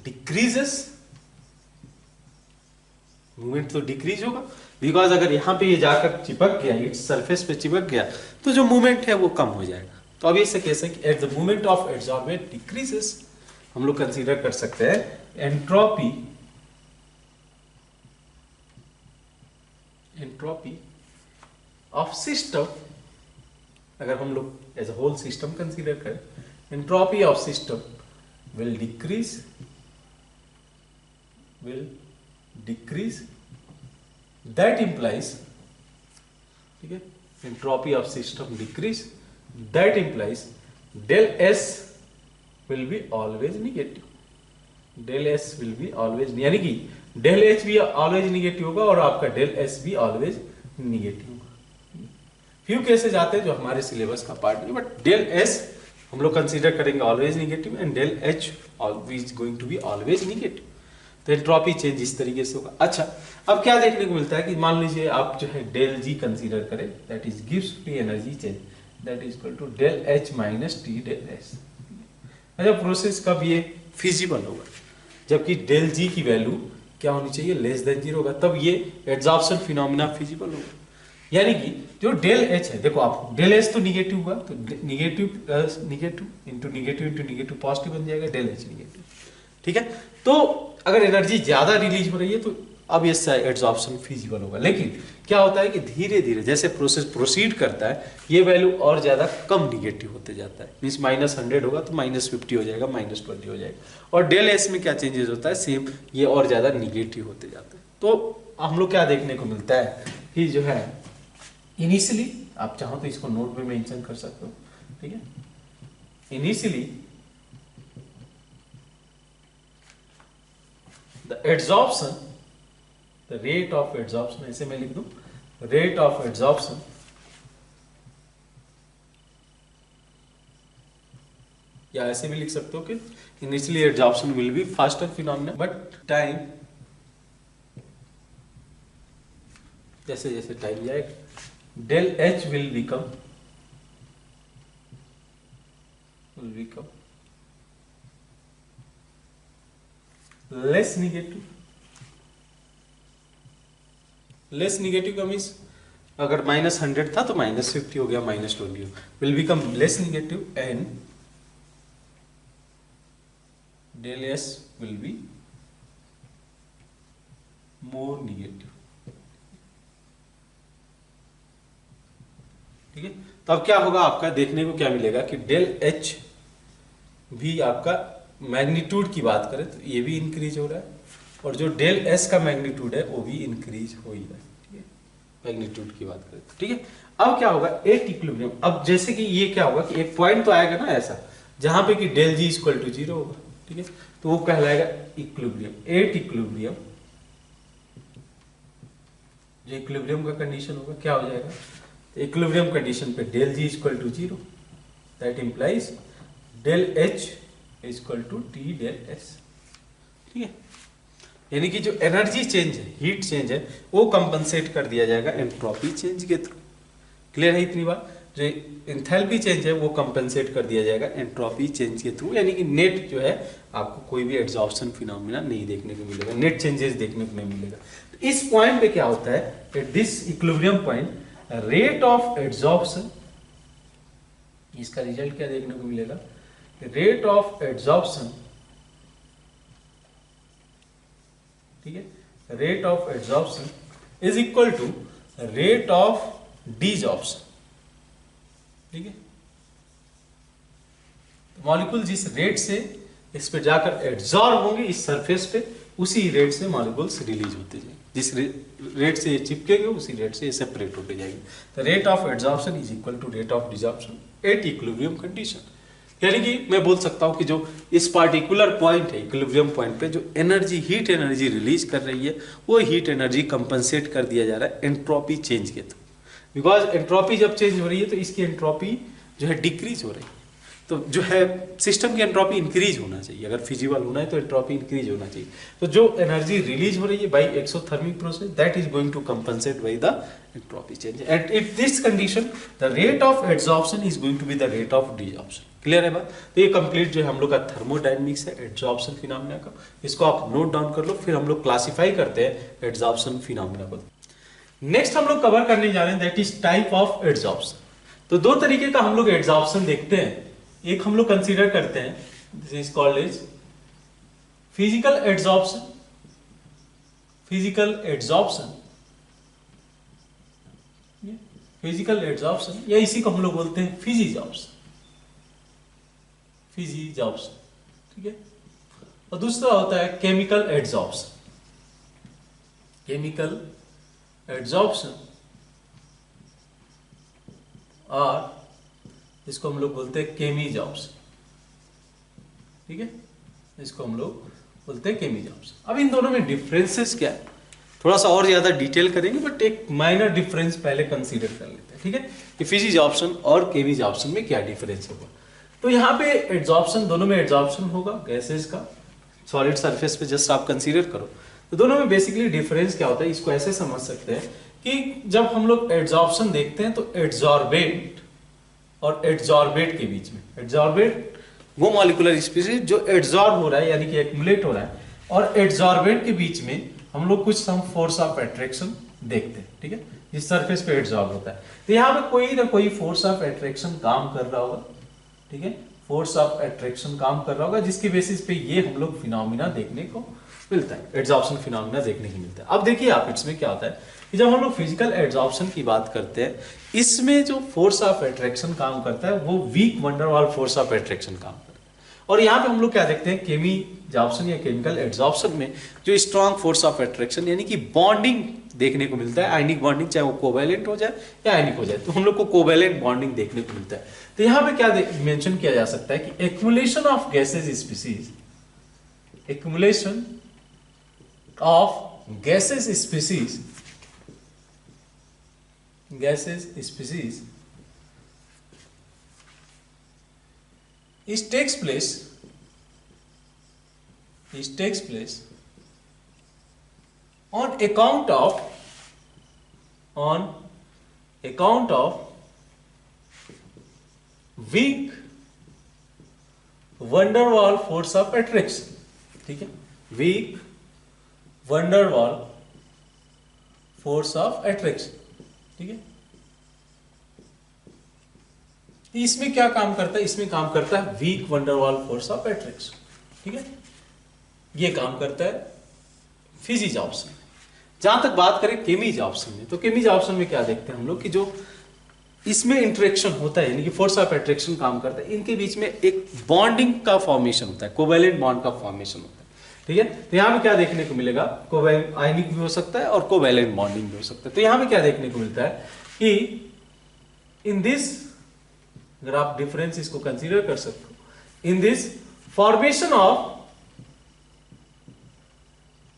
[SPEAKER 1] decreases, movement तो डिक्रीज होगा, बिकॉज अगर यहां पे ये जाकर चिपक गया, इट्स सरफेस पे चिपक गया, तो जो मूवमेंट है वो कम हो जाएगा। तो अब इसे कैसे कि at the movement of adsorbate decreases, हम लोग कंसीडर कर सकते हैं एंट्रोपी ऑफ सिस्टम। अगर हम लोग as a whole system consider करें, entropy of system will decrease, that implies, ठीक है, entropy of system decrease, that implies del S will be always negative, del s will be always, यानी कि del h भी always negative होगा और आपका del s भी always negative होगा। फ्यू केसेस आते हैं जो हमारे सिलेबस का पार्ट नहीं, बट del s हम लोग कंसीडर करेंगे always negative and del h always going to be always negative। तो एंट्रोपी चेंज इस तरीके से होगा। अच्छा, अब क्या देखने को मिलता है कि मान लीजिए आप जो है del g कंसीडर करें, that is gives free energy change, that is equal to del h minus t del s। अच्छा, प्रोसेस कब ये फिजिबल होगा, जबकि डेल जी की वैल्यू क्या होनी चाहिए, लेस देन 0 होगा, तब ये एड्सॉर्प्शन फिनोमिना फिजिबल होगा। यानी कि जो डेल एच है, देखो आप डेल एच तो निगेटिव हुआ, तो negative plus negative into negative positive बन जाएगा, डेल एच निगेटिव। ठीक है, तो अगर एनर्जी ज्यादा रिलीज हो रही है तो अब ये एड्सॉर्प्शन फिजिबल होगा। लेकिन क्या होता है कि धीरे धीरे जैसे प्रोसेस प्रोसीड करता है, ये वैल्यू और ज्यादा कम निगेटिव होते जाता है, मींस -100 होगा तो -50 हो जाएगा, -20 हो जाएगा। और डेल एस में क्या चेंजेस होता है, सेम, ये और ज्यादा निगेटिव होते जाता है। तो हम लोग क्या देखने को मिलता है कि जो है इनिशियली आप चाहो तो इसको नोट में मेंशन कर सकते हो, ठीक है। Initially the adsorption, the rate of adsorption, ऐसे मैं लिख दूं, रेट ऑफ एड्सॉर्प्शन या ऐसे भी लिख सकते हो कि initially adsorption will be faster phenomena but time, जैसे जैसे टाइम जाएगा del H will become less negative. Less negative का मीन्स अगर -100 था तो -50 हो गया, -20 will become less negative and del S will be more negative, ठीक है। तो अब क्या होगा, आपका देखने को क्या मिलेगा कि डेल एच भी आपका मैग्नीट्यूड की बात करें तो ये भी इंक्रीज हो रहा है, और जो डेल एस का मैग्नीट्यूड है वो भी इंक्रीज हो ही रहा है, ठीक है, मैग्नीट्यूड की बात करें तो, ठीक है। अब क्या होगा, एट इक्विलिब्रियम, अब जैसे कि ये क्या होगा कि एक पॉइंट तो आएगा ना ऐसा जहां पे कि डेल जी इक्वल टू 0 होगा, ठीक है, तो वो कहलाएगा इक्विलिब्रियम। एट इक्विलिब्रियम, जो इक्विलिब्रियम का कंडीशन होगा क्या हो जाएगा, इक्विलिब्रियम कंडीशन पे del G equal to 0, that implies del H equal to T del S, ठीक है। यानी कि जो एनर्जी चेंज है, हीट चेंज है, वो कंपनसेट कर दिया जाएगा एंट्रोपी चेंज के थ्रू। क्लियर है इतनी बात? जो एंथैल्पी चेंज है वो कंपनसेट कर दिया जाएगा एंट्रोपी चेंज के थ्रू, यानी कि नेट जो है आपको कोई भी एड्सॉर्प्शन फिनोमेना नहीं देखने को मिलेगा, नेट चेंजेस देखने को नहीं मिलेगा। तो इस पॉइंट पे क्या होता है, at this equilibrium point rate of adsorption, इसका रिजल्ट क्या देखने को मिलेगा, रेट ऑफ एड्सॉर्प्शन, ठीक है, rate of adsorption is equal to rate of desorption, ठीक है। मॉलिक्यूल जिस रेट से इस पे जाकर एड्सॉर्ब होंगे इस सरफेस पे, उसी रेट से मॉलिक्यूल्स रिलीज होते जाएंगे, जिस रेट से ये चिपकेंगे उसी रेट से ये सेपरेट होते जाएंगे। तो rate of adsorption is equal to rate of desorption at equilibrium condition. यानी कि मैं बोल सकता हूं कि जो इस पार्टिकुलर पॉइंट है इक्विलिब्रियम पॉइंट पे जो एनर्जी, हीट एनर्जी रिलीज कर रही है, वो हीट एनर्जी कंपनसेट कर दिया जा रहा है एंट्रोपी चेंज के थ्रू। बिकॉज एंट्रोपी जब चेंज हो रही है तो इसकी एंट्रोपी जो है डिक्रीज हो रही है, तो जो है सिस्टम की एंट्रोपी इंक्रीज होना चाहिए, अगर फिजिबल होना है तो एंट्रोपी इंक्रीज होना चाहिए। तो जो एनर्जी रिलीज हो रही है by exothermic process, that is going to compensate by the entropy change. At it this condition the rate of adsorption is going to be the rate of desorption. Clear है बात? तो ये complete जो है हम लोग का थर्मोडायनेमिक्स है एड्सॉर्प्शन फिनोमेना का, इसको आप नोट डाउन कर लो, फिर हम लोग क्लासिफाई करते हैं एड्सॉर्प्शन फिनोमेना को। नेक्स्ट हम लोग कवर करने जा रहे हैं that is type of adsorption. तो दो तरीके का हम लोग एड्सॉर्प्शन देखते हैं, एक हम लोग कंसीडर करते हैं, this is called as physical adsorption, physical adsorption, physical adsorption, या इसी को हम लोग बोलते हैं फिजिजॉर्प्शन, फिजिजॉर्प्शन, ठीक है। और दूसरा होता है केमिकल एड्सॉर्प्शन, केमिकल एड्सॉर्प्शन, और इसको हम लोग बोलते हैं केमिजॉर्प्शन, ठीक है, इसको हम लोग बोलते हैं केमिजॉर्प्शन। अब इन दोनों में डिफरेंसेस क्या है, थोड़ा सा और ज्यादा डिटेल करेंगे, बट एक माइनर डिफरेंस पहले कंसीडर कर लेते हैं, ठीक है, कि फिजिजॉर्प्शन और केमिजॉर्प्शन में क्या डिफरेंस होगा। तो यहाँ पे एड्सॉर्प्शन, दोनों में एड्सॉर्प्शन होगा गैसेस का, सॉलिड सरफेस पे जस्ट आप कंसीडर करो। तो दोनों में बेसिकली डिफरेंस क्या होता है, इसको ऐसे समझ सकते हैं कि जब हम लोग एड्सॉर्प्शन देखते हैं तो एड्सॉर्बेंट और एड्सॉर्बेट के बीच में, एड्सॉर्बेट वो मॉलिक्यूलर स्पीशीज जो एड्सॉर्ब हो रहा है यानी कि एक्युमुलेट हो रहा है, और एड्सॉर्बेंट के बीच में हम लोग कुछ सम फोर्स ऑफ अट्रैक्शन देखते हैं, ठीक है, जिस सरफेस पे एड्सॉर्ब होता है। तो यहाँ पे कोई ना कोई फोर्स ऑफ अट्रैक्शन काम कर रहा होगा, ठीक है, फोर्स ऑफ अट्रैक्शन काम कर रहा होगा, जिसकी बेसिस पे ये हम लोग फिनोमिना देखने को मिलता है, एड्सॉर्प्शन फिनोमिना देखने को मिलता है। अब देखिए आप इसमें क्या होता है कि जब हम लोग फिजिकल एड्सॉर्प्शन की बात करते हैं, इसमें जो फोर्स ऑफ अट्रैक्शन काम करता है वो weak van der Waals force of attraction काम करता है, और यहाँ पे हम लोग क्या देखते हैं, केमीजॉर्प्शन या केमिकल एड्जॉर्प्शन में जो स्ट्रॉन्ग फोर्स ऑफ अट्रैक्शन यानी कि बॉन्डिंग देखने को मिलता है, आयनिक बॉन्डिंग, चाहे वो कोवैलेंट हो जाए या आयनिक हो जाए, तो हम लोग को कोवैलेंट बॉन्डिंग देखने को मिलता है। तो यहाँ पे क्या मेंशन किया जा सकता है कि accumulation of gases species, accumulation of gases species, gases species it takes place on account of weak van der Waal force of attraction, ठीक है, weak van der Waal force of attraction, ठीक है। इसमें क्या काम करता है, इसमें काम करता है weak van der Waal force of attraction, ठीक है, ये काम करता है फिजिजॉर्प्शन में। जहां तक बात करें केमीजॉर्प्शन में, तो केमीजॉर्प्शन में क्या देखते हैं हम लोग कि जो इसमें इंटरेक्शन होता है यानी कि फोर्स ऑफ अट्रैक्शन काम करता है, इनके बीच में एक बॉन्डिंग का फॉर्मेशन होता है, कोवैलेंट बॉन्ड का फॉर्मेशन होता है, ठीक है। तो यहाँ पे क्या देखने को मिलेगा, कोवैलेंट आयनिक भी हो सकता है और कोवैलेंट बॉन्डिंग भी हो सकता है। तो यहाँ पे क्या देखने को मिलता है कि इन दिस, अगर आप डिफरेंस इसको कंसीडर कर सकते हो, in this formation of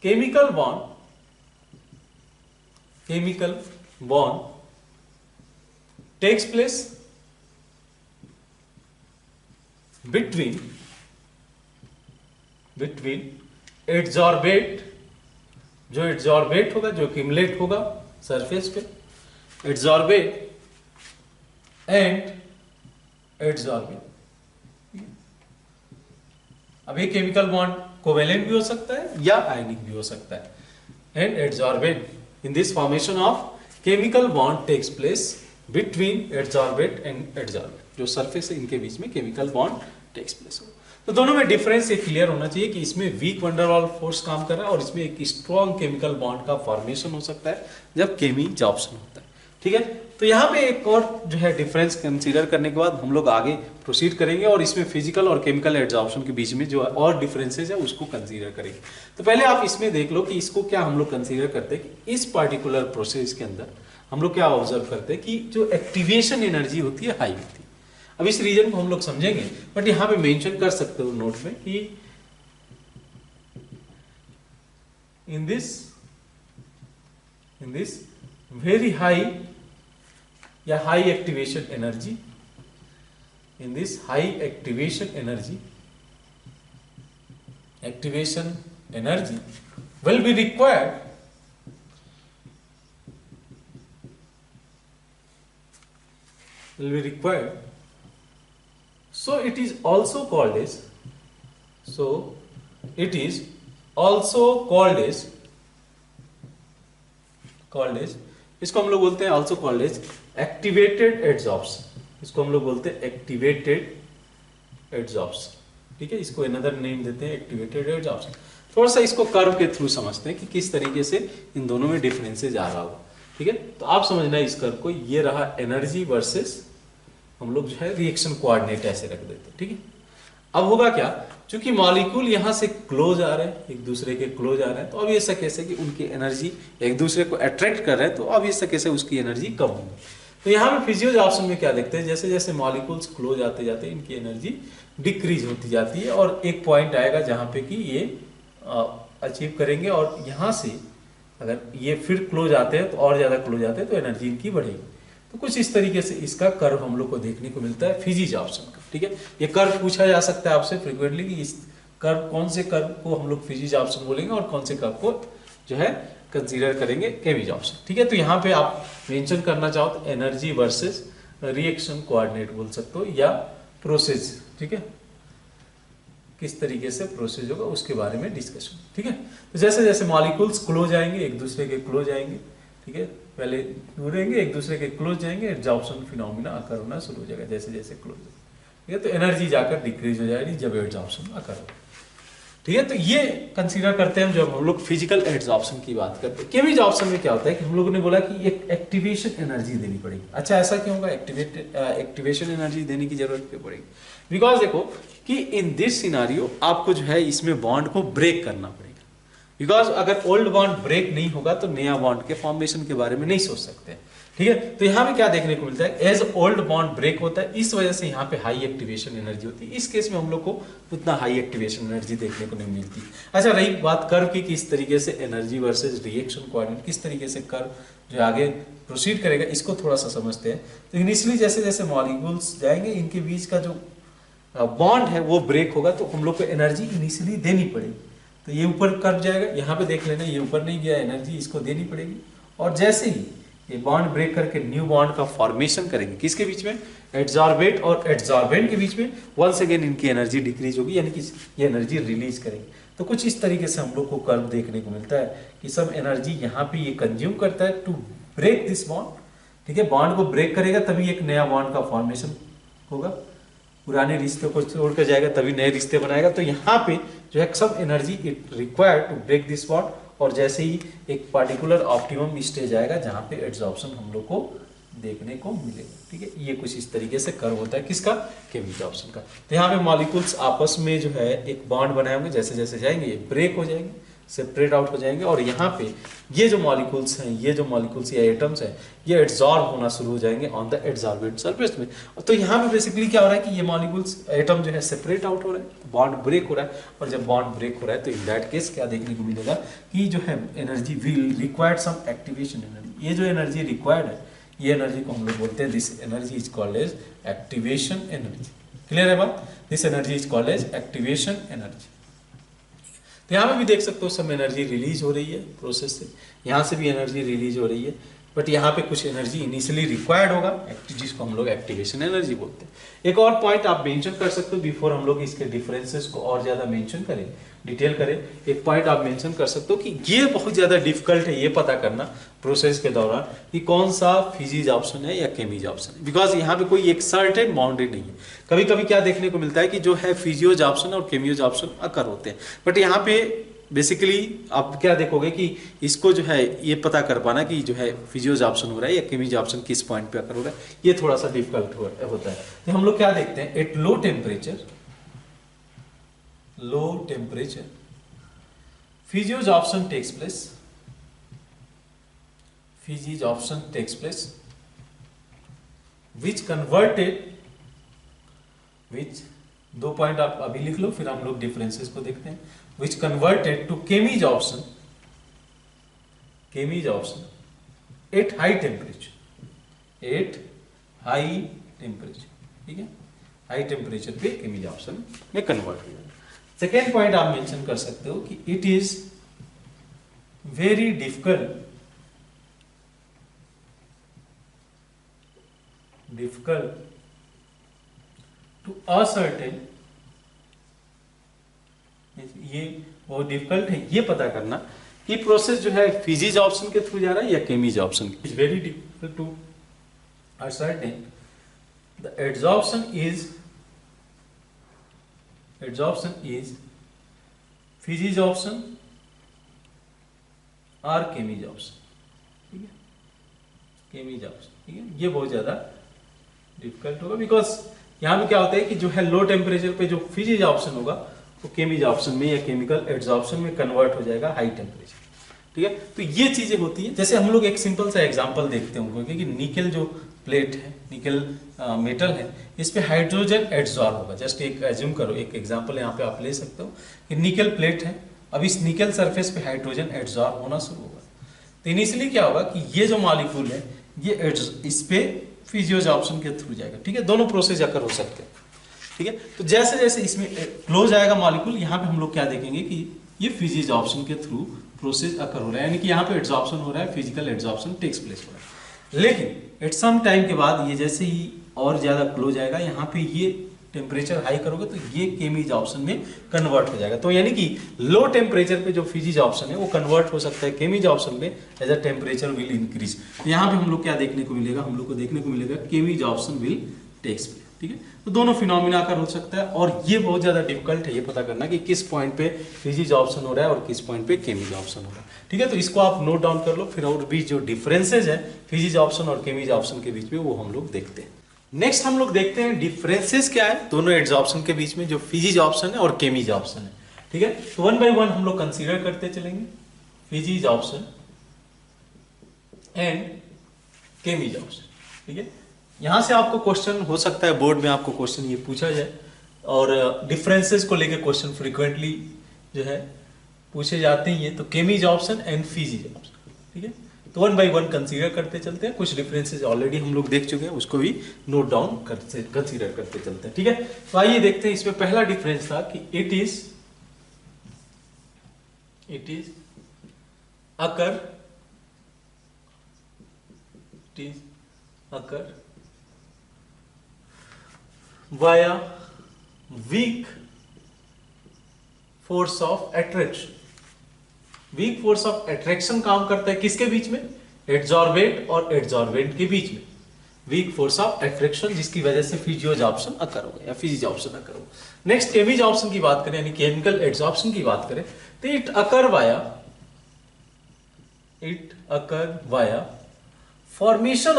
[SPEAKER 1] chemical bond takes place between adsorbate, जो एड्जॉर्बेट होगा, जो एक्यूमुलेट होगा सरफेस पे, एड्जॉर्बेट एंड एड्जॉर्बिंग। अब ये केमिकल बॉन्ड कोवेलेंट भी हो सकता है या आयनिक भी हो सकता है, and adsorbent in this formation of chemical bond takes place between adsorbate and adsorbate, जो सरफेस है इनके बीच में केमिकल बॉन्ड टेक्स प्लेस हो। तो दोनों में डिफरेंस ये क्लियर होना चाहिए कि इसमें weak van der Waal force काम कर रहा है और इसमें एक स्ट्रॉन्ग केमिकल बॉन्ड का फॉर्मेशन हो सकता है जब केमीजॉर्प्शन होता है, ठीक है। तो यहाँ पे एक और जो है डिफरेंस कंसीडर करने के बाद हम लोग आगे प्रोसीड करेंगे और इसमें फिजिकल और केमिकल एड्जॉर्प्शन के बीच में जो और डिफरेंसेस है उसको कंसीडर करेंगे। तो पहले आप इसमें देख लो कि इसको क्या हम लोग कंसीडर करते हैं कि इस पार्टिकुलर प्रोसेस के अंदर हम लोग क्या ऑब्जर्व करते हैं कि जो एक्टिवेशन एनर्जी होती है हाई होती है। अब इस रीजन को हम लोग समझेंगे, बट यहाँ पे मेंशन कर सकते हो नोट में कि इन दिस वेरी हाई या high activation energy, in this high activation energy will be required so it is also called as इसको हम लोग बोलते हैं also called as activated adsorption, इसको हम लोग बोलते हैं एक्टिवेटेड एड्जॉर्प्शन, ठीक है। इसको अनदर नेम देते हैं एक्टिवेटेड एड्जॉर्प्शन। थोड़ा सा इसको कर्व के थ्रू समझते हैं कि किस तरीके से इन दोनों में डिफरेंसेस आ रहा होगा, ठीक है। तो आप समझना इस कर्व को, ये रहा एनर्जी वर्सेस हम लोग जो है रिएक्शन कोऑर्डिनेट ऐसे रख देते हैं, ठीक है। अब होगा क्या, चूंकि मॉलिक्यूल यहां से क्लोज आ रहे हैं, एक दूसरे के क्लोज आ रहे हैं, तो अब ये ऐसा कैसे कि उनकी एनर्जी एक दूसरे को अट्रैक्ट कर रहे हैं, तो अब ऐसा कैसे उसकी एनर्जी कम होगी। तो यहाँ पे फिजियोजॉर्प्शन में क्या देखते हैं, जैसे जैसे मॉलिक्यूल्स क्लोज आते जाते हैं इनकी एनर्जी डिक्रीज होती जाती है और एक पॉइंट आएगा जहाँ पे कि ये अचीव करेंगे और यहाँ से अगर ये फिर क्लोज आते हैं तो और ज़्यादा क्लोज आते हैं तो एनर्जी इनकी बढ़ेगी। तो कुछ इस तरीके से इसका कर्व हम लोग को देखने को मिलता है फिजियोजॉर्प्शन का, ठीक है। ये कर्व पूछा जा सकता है आपसे फ्रिक्वेंटली कि इस कर्व, कौन से कर्व को हम लोग फिजियोजॉर्प्शन बोलेंगे और कौन से कर्व को जो है कंसीडर करेंगे केमीजॉर्प्शन, ठीक है। तो यहाँ पे आप मेंशन करना चाहो तो एनर्जी वर्सेस रिएक्शन कोऑर्डिनेट बोल सकते हो या प्रोसेस, ठीक है, किस तरीके से प्रोसेस होगा उसके बारे में डिस्कशन, ठीक है। तो जैसे जैसे मॉलिक्यूल्स क्लोज आएंगे एक दूसरे के क्लोज आएंगे, ठीक है, पहले दूर रहेंगे एक दूसरे के क्लोज जाएंगे, एड्जॉर्प्शन फिनोमिना अकर होना शुरू हो जाएगा जैसे जैसे क्लोज, ठीक है। तो एनर्जी जाकर डिक्रीज हो जाएगी जब एड्जॉर्प्शन अकर होगा, ठीक है। तो ये कंसीडर करते हैं जब हम लोग फिजिकल एड्जॉर्प्शन की बात करते हैं। केमीजॉर्प्शन में क्या होता है कि हम लोगों ने बोला कि एक एक्टिवेशन एनर्जी देनी पड़ेगी। अच्छा, ऐसा क्यों होगा, एक्टिवेशन एनर्जी देने की जरूरत क्यों पड़ेगी? बिकॉज देखो
[SPEAKER 2] कि इन दिस सिनारियो आपको जो है इसमें बॉन्ड को ब्रेक करना पड़ेगा, बिकॉज अगर ओल्ड बॉन्ड ब्रेक नहीं होगा तो नया बॉन्ड के फॉर्मेशन के बारे में नहीं सोच सकते। ठीक है, तो यहाँ पे क्या देखने को मिलता है, एज ओल्ड बॉन्ड ब्रेक होता है, इस वजह से यहाँ पे हाई एक्टिवेशन एनर्जी होती है। इस केस में हम लोग को उतना हाई एक्टिवेशन एनर्जी देखने को नहीं मिलती। अच्छा, रही बात कर्व की, किस तरीके से एनर्जी वर्सेज रिएक्शन कोऑर्डिनेट, किस तरीके से कर्व जो आगे प्रोसीड करेगा, इसको थोड़ा सा समझते हैं। तो इनिशियली जैसे जैसे मॉलिक्यूल्स जाएंगे, इनके बीच का जो बॉन्ड है वो ब्रेक होगा, तो हम लोग को एनर्जी इनिशियली देनी पड़ेगी। तो ये ऊपर कर्व जाएगा, यहाँ पे देख लेना ये ऊपर नहीं गया, एनर्जी इसको देनी पड़ेगी। और जैसे ही ये बॉन्ड ब्रेक करके न्यू बॉन्ड का फॉर्मेशन करेंगे, किसके बीच में, एड्सॉर्बेट और एड्सॉर्बेंट के बीच में, वंस अगेन इनकी एनर्जी डिक्रीज होगी, यानी कि ये एनर्जी रिलीज करेंगे। तो कुछ इस तरीके से हम लोग को कर्व देखने को मिलता है कि सब एनर्जी यहाँ पे ये कंज्यूम करता है टू ब्रेक दिस बॉन्ड। ठीक है, बॉन्ड को ब्रेक करेगा तभी एक नया बॉन्ड का फॉर्मेशन होगा, पुराने रिश्ते को छोड़कर जाएगा तभी नए रिश्ते बनाएगा। तो यहाँ पे जो है सब energy it required to break this bond, और जैसे ही एक पार्टिकुलर ऑप्टिमम स्टेज आएगा जहाँ पे एड्सॉर्प्शन हम लोग को देखने को मिलेगा। ठीक है, ये कुछ इस तरीके से कर्व होता है, किसका, केमिकल का। तो यहाँ पे मॉलिक्यूल्स आपस में जो है एक बॉन्ड बनाए होंगे, जैसे जैसे जाएंगे ये ब्रेक हो जाएंगे, सेपरेट आउट हो जाएंगे, और यहाँ पे ये जो मॉलिक्यूल्स हैं, ये जो मॉलिक्यूल्स या एटम्स हैं, ये एड्सॉर्ब होना शुरू हो जाएंगे ऑन द एड्सॉर्बेंट सरफेस में। तो यहाँ पे बेसिकली क्या हो रहा है कि ये मॉलिक्यूल्स एटम जो है सेपरेट आउट हो रहा है, बॉन्ड ब्रेक हो रहा है। और जब बॉन्ड ब्रेक हो रहा है तो इन दैट केस क्या देखने को मिलेगा कि जो है energy will required some activation energy. ये जो एनर्जी रिक्वायर्ड है, ये एनर्जी को हम लोग बोलते हैं, this energy is called as activation energy. Clear है बात, this energy is called as activation energy. तो यहाँ पे भी देख सकते हो सब एनर्जी रिलीज हो रही है प्रोसेस से, यहाँ से भी एनर्जी रिलीज हो रही है, बट यहाँ पे कुछ एनर्जी इनिशियली रिक्वायर्ड होगा, जिसको हम लोग एक्टिवेशन एनर्जी बोलते हैं। एक और पॉइंट आप मेंशन कर सकते हो बिफोर हम लोग इसके डिफरेंसेस को और ज्यादा मेंशन करें, डिटेल करें। एक पॉइंट आप मेंशन कर सकते हो कि ये बहुत ज्यादा डिफिकल्ट है ये पता करना प्रोसेस के दौरान कि कौन सा फिजिज ऑप्शन है या केमीज ऑप्शन है, बिकॉज यहाँ पे कोई एक सर्टेन बाउंड्री नहीं है। कभी कभी क्या देखने को मिलता है कि जो है फिजियोज ऑप्शन और केमियोज ऑप्शन अकर होते हैं, बट यहाँ पे बेसिकली आप क्या देखोगे कि इसको जो है ये पता कर पाना कि जो है फिजियोज ऑप्शन हो रहा है या केमिज ऑप्शन किस पॉइंट पे अकर हो रहा है, ये थोड़ा सा डिफिकल्ट होता है। तो हम लोग क्या देखते हैं, at low temperature physisorption takes place, which converted, which, दो पॉइंट आप अभी लिख लो फिर हम लोग डिफरेंसेस को देखते हैं, which converted to Kami's option at high temperature, ठीक है, हाई टेम्परेचर पे Kami's option में कन्वर्ट हो जाएगा। सेकेंड पॉइंट आप मेंशन कर सकते हो कि it is very difficult to ascertain, ये बहुत डिफिकल्ट है ये पता करना कि प्रोसेस जो है फिजिज ऑप्शन के थ्रू जा रहा है या chemisorption. It's very difficult to ascertain the adsorption is physisorption और केमिज ऑप्शन, ठीक है, केमिज ऑप्शन, ठीक है, ये बहुत ज्यादा डिफिकल्ट होगा, बिकॉज यहाँ पे क्या होता है कि जो है लो टेम्परेचर पे जो फिजिज ऑप्शन होगा वो केमिज ऑप्शन में या केमिकल एड्सॉर्प्शन में कन्वर्ट हो जाएगा हाई टेम्परेचर। ठीक है, तो ये चीजें होती है। जैसे हम लोग एक सिंपल सा एग्जांपल देखते होंगे कि निकल जो प्लेट है, निकल मेटल है, इस पे हाइड्रोजन एड्सॉर्ब होगा। जस्ट एक एज्यूम करो, एक एग्जांपल यहाँ पे आप ले सकते हो कि निकल प्लेट है, अब इस निकल सरफेस पे हाइड्रोजन एड्सॉर्ब होना शुरू होगा। तो इनिशियली क्या होगा कि ये जो मॉलिक्यूल है ये इस पे फिजियोज ऑप्शन के थ्रू जाएगा। ठीक है, दोनों प्रोसेस जाकर हो सकते हैं। ठीक है, तो जैसे जैसे इसमें क्लोज आएगा मॉलिक्यूल, यहाँ पे हम लोग क्या देखेंगे कि ये फिजिज ऑप्शन के थ्रू प्रोसेस अकर हो रहा है, यानी कि यहाँ पे एड्सॉर्प्शन हो रहा है, फिजिकल एड्सॉर्प्शन टेक्स प्लेस हो रहा है। लेकिन एट सम टाइम के बाद ये जैसे ही और ज्यादा क्लोज आएगा, यहाँ पे ये टेम्परेचर हाई करोगे तो ये केमिज ऑप्शन में कन्वर्ट हो जाएगा। तो यानी कि लो टेम्परेचर पे जो फिजिज ऑप्शन है वो कन्वर्ट हो सकता है केमिज ऑप्शन में as a temperature will increase. यहाँ पे हम लोग क्या देखने को मिलेगा, हम लोग को देखने को मिलेगा केमिज ऑप्शन विल टेक्स प्लेस। ठीक है, तो दोनों फिनोमिना का हो सकता है, और ये बहुत ज्यादा डिफिकल्ट है ये पता करना कि किस पॉइंट पे फिजिज ऑप्शन हो रहा है और किस पॉइंट पे केमिज ऑप्शन हो रहा है। ठीक है, तो इसको आप नोट डाउन कर लो, फिर और बीच जो डिफरेंसेज है फिजिज ऑप्शन और केमिज ऑप्शन के बीच में वो हम लोग देखते हैं। नेक्स्ट हम लोग देखते हैं डिफरेंसेस क्या है दोनों एड्सॉर्प्शन के बीच में, जो फिजिज ऑप्शन है और केमीज ऑप्शन है। ठीक है, तो वन बाय वन हम लोग कंसीडर करते चलेंगे, फिजिज ऑप्शन एंड केमीज ऑप्शन। ठीक है, यहां से आपको क्वेश्चन हो सकता है बोर्ड में आपको क्वेश्चन ये पूछा जाए, और डिफरेंसेस को लेकर क्वेश्चन फ्रीक्वेंटली जो है पूछे जाते ही हैं, तो केमीज ऑप्शन एंड फिजिज ऑप्शन। ठीक है, तो वन बाय वन कंसीडर करते चलते हैं। कुछ डिफरेंसेस ऑलरेडी हम लोग देख चुके हैं, उसको भी नोट डाउन करते कंसीडर करते चलते हैं। ठीक है, तो आइए देखते हैं। इसमें पहला डिफरेंस था कि it is occur via weak force of attraction. Weak force of attraction काम करता है किसके बीच में? एड्सॉर्बेट और एड्सॉर्बेंट के बीच में वीक फोर्स ऑफ अट्रैक्शन, जिसकी वजह से फिजियोज ऑप्शन अकर होगा या फिजिज ऑप्शन अकर होगा। नेक्स्ट केमीज ऑप्शन की बात करें, यानी केमिकल एड्सॉर्प्शन की बात करें, तो it occur via formation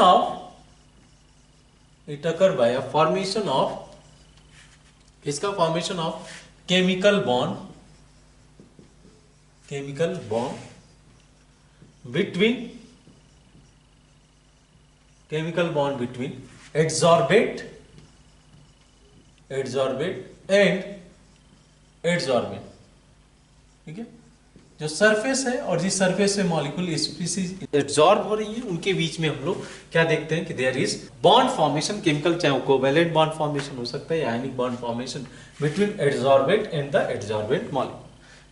[SPEAKER 2] of किसका? Formation of chemical bond between adsorbate and adsorbent. ठीक है, जो सरफेस है और जिस सरफेस से मॉलिक्यूल स्पीसीज एड्सॉर्ब हो रही है, उनके बीच में हम लोग क्या देखते हैं कि there is bond formation chemical, चाहे कोवैलेंट बॉन्ड फॉर्मेशन हो सकता है या ionic bond formation between adsorbate and the adsorbent molecule.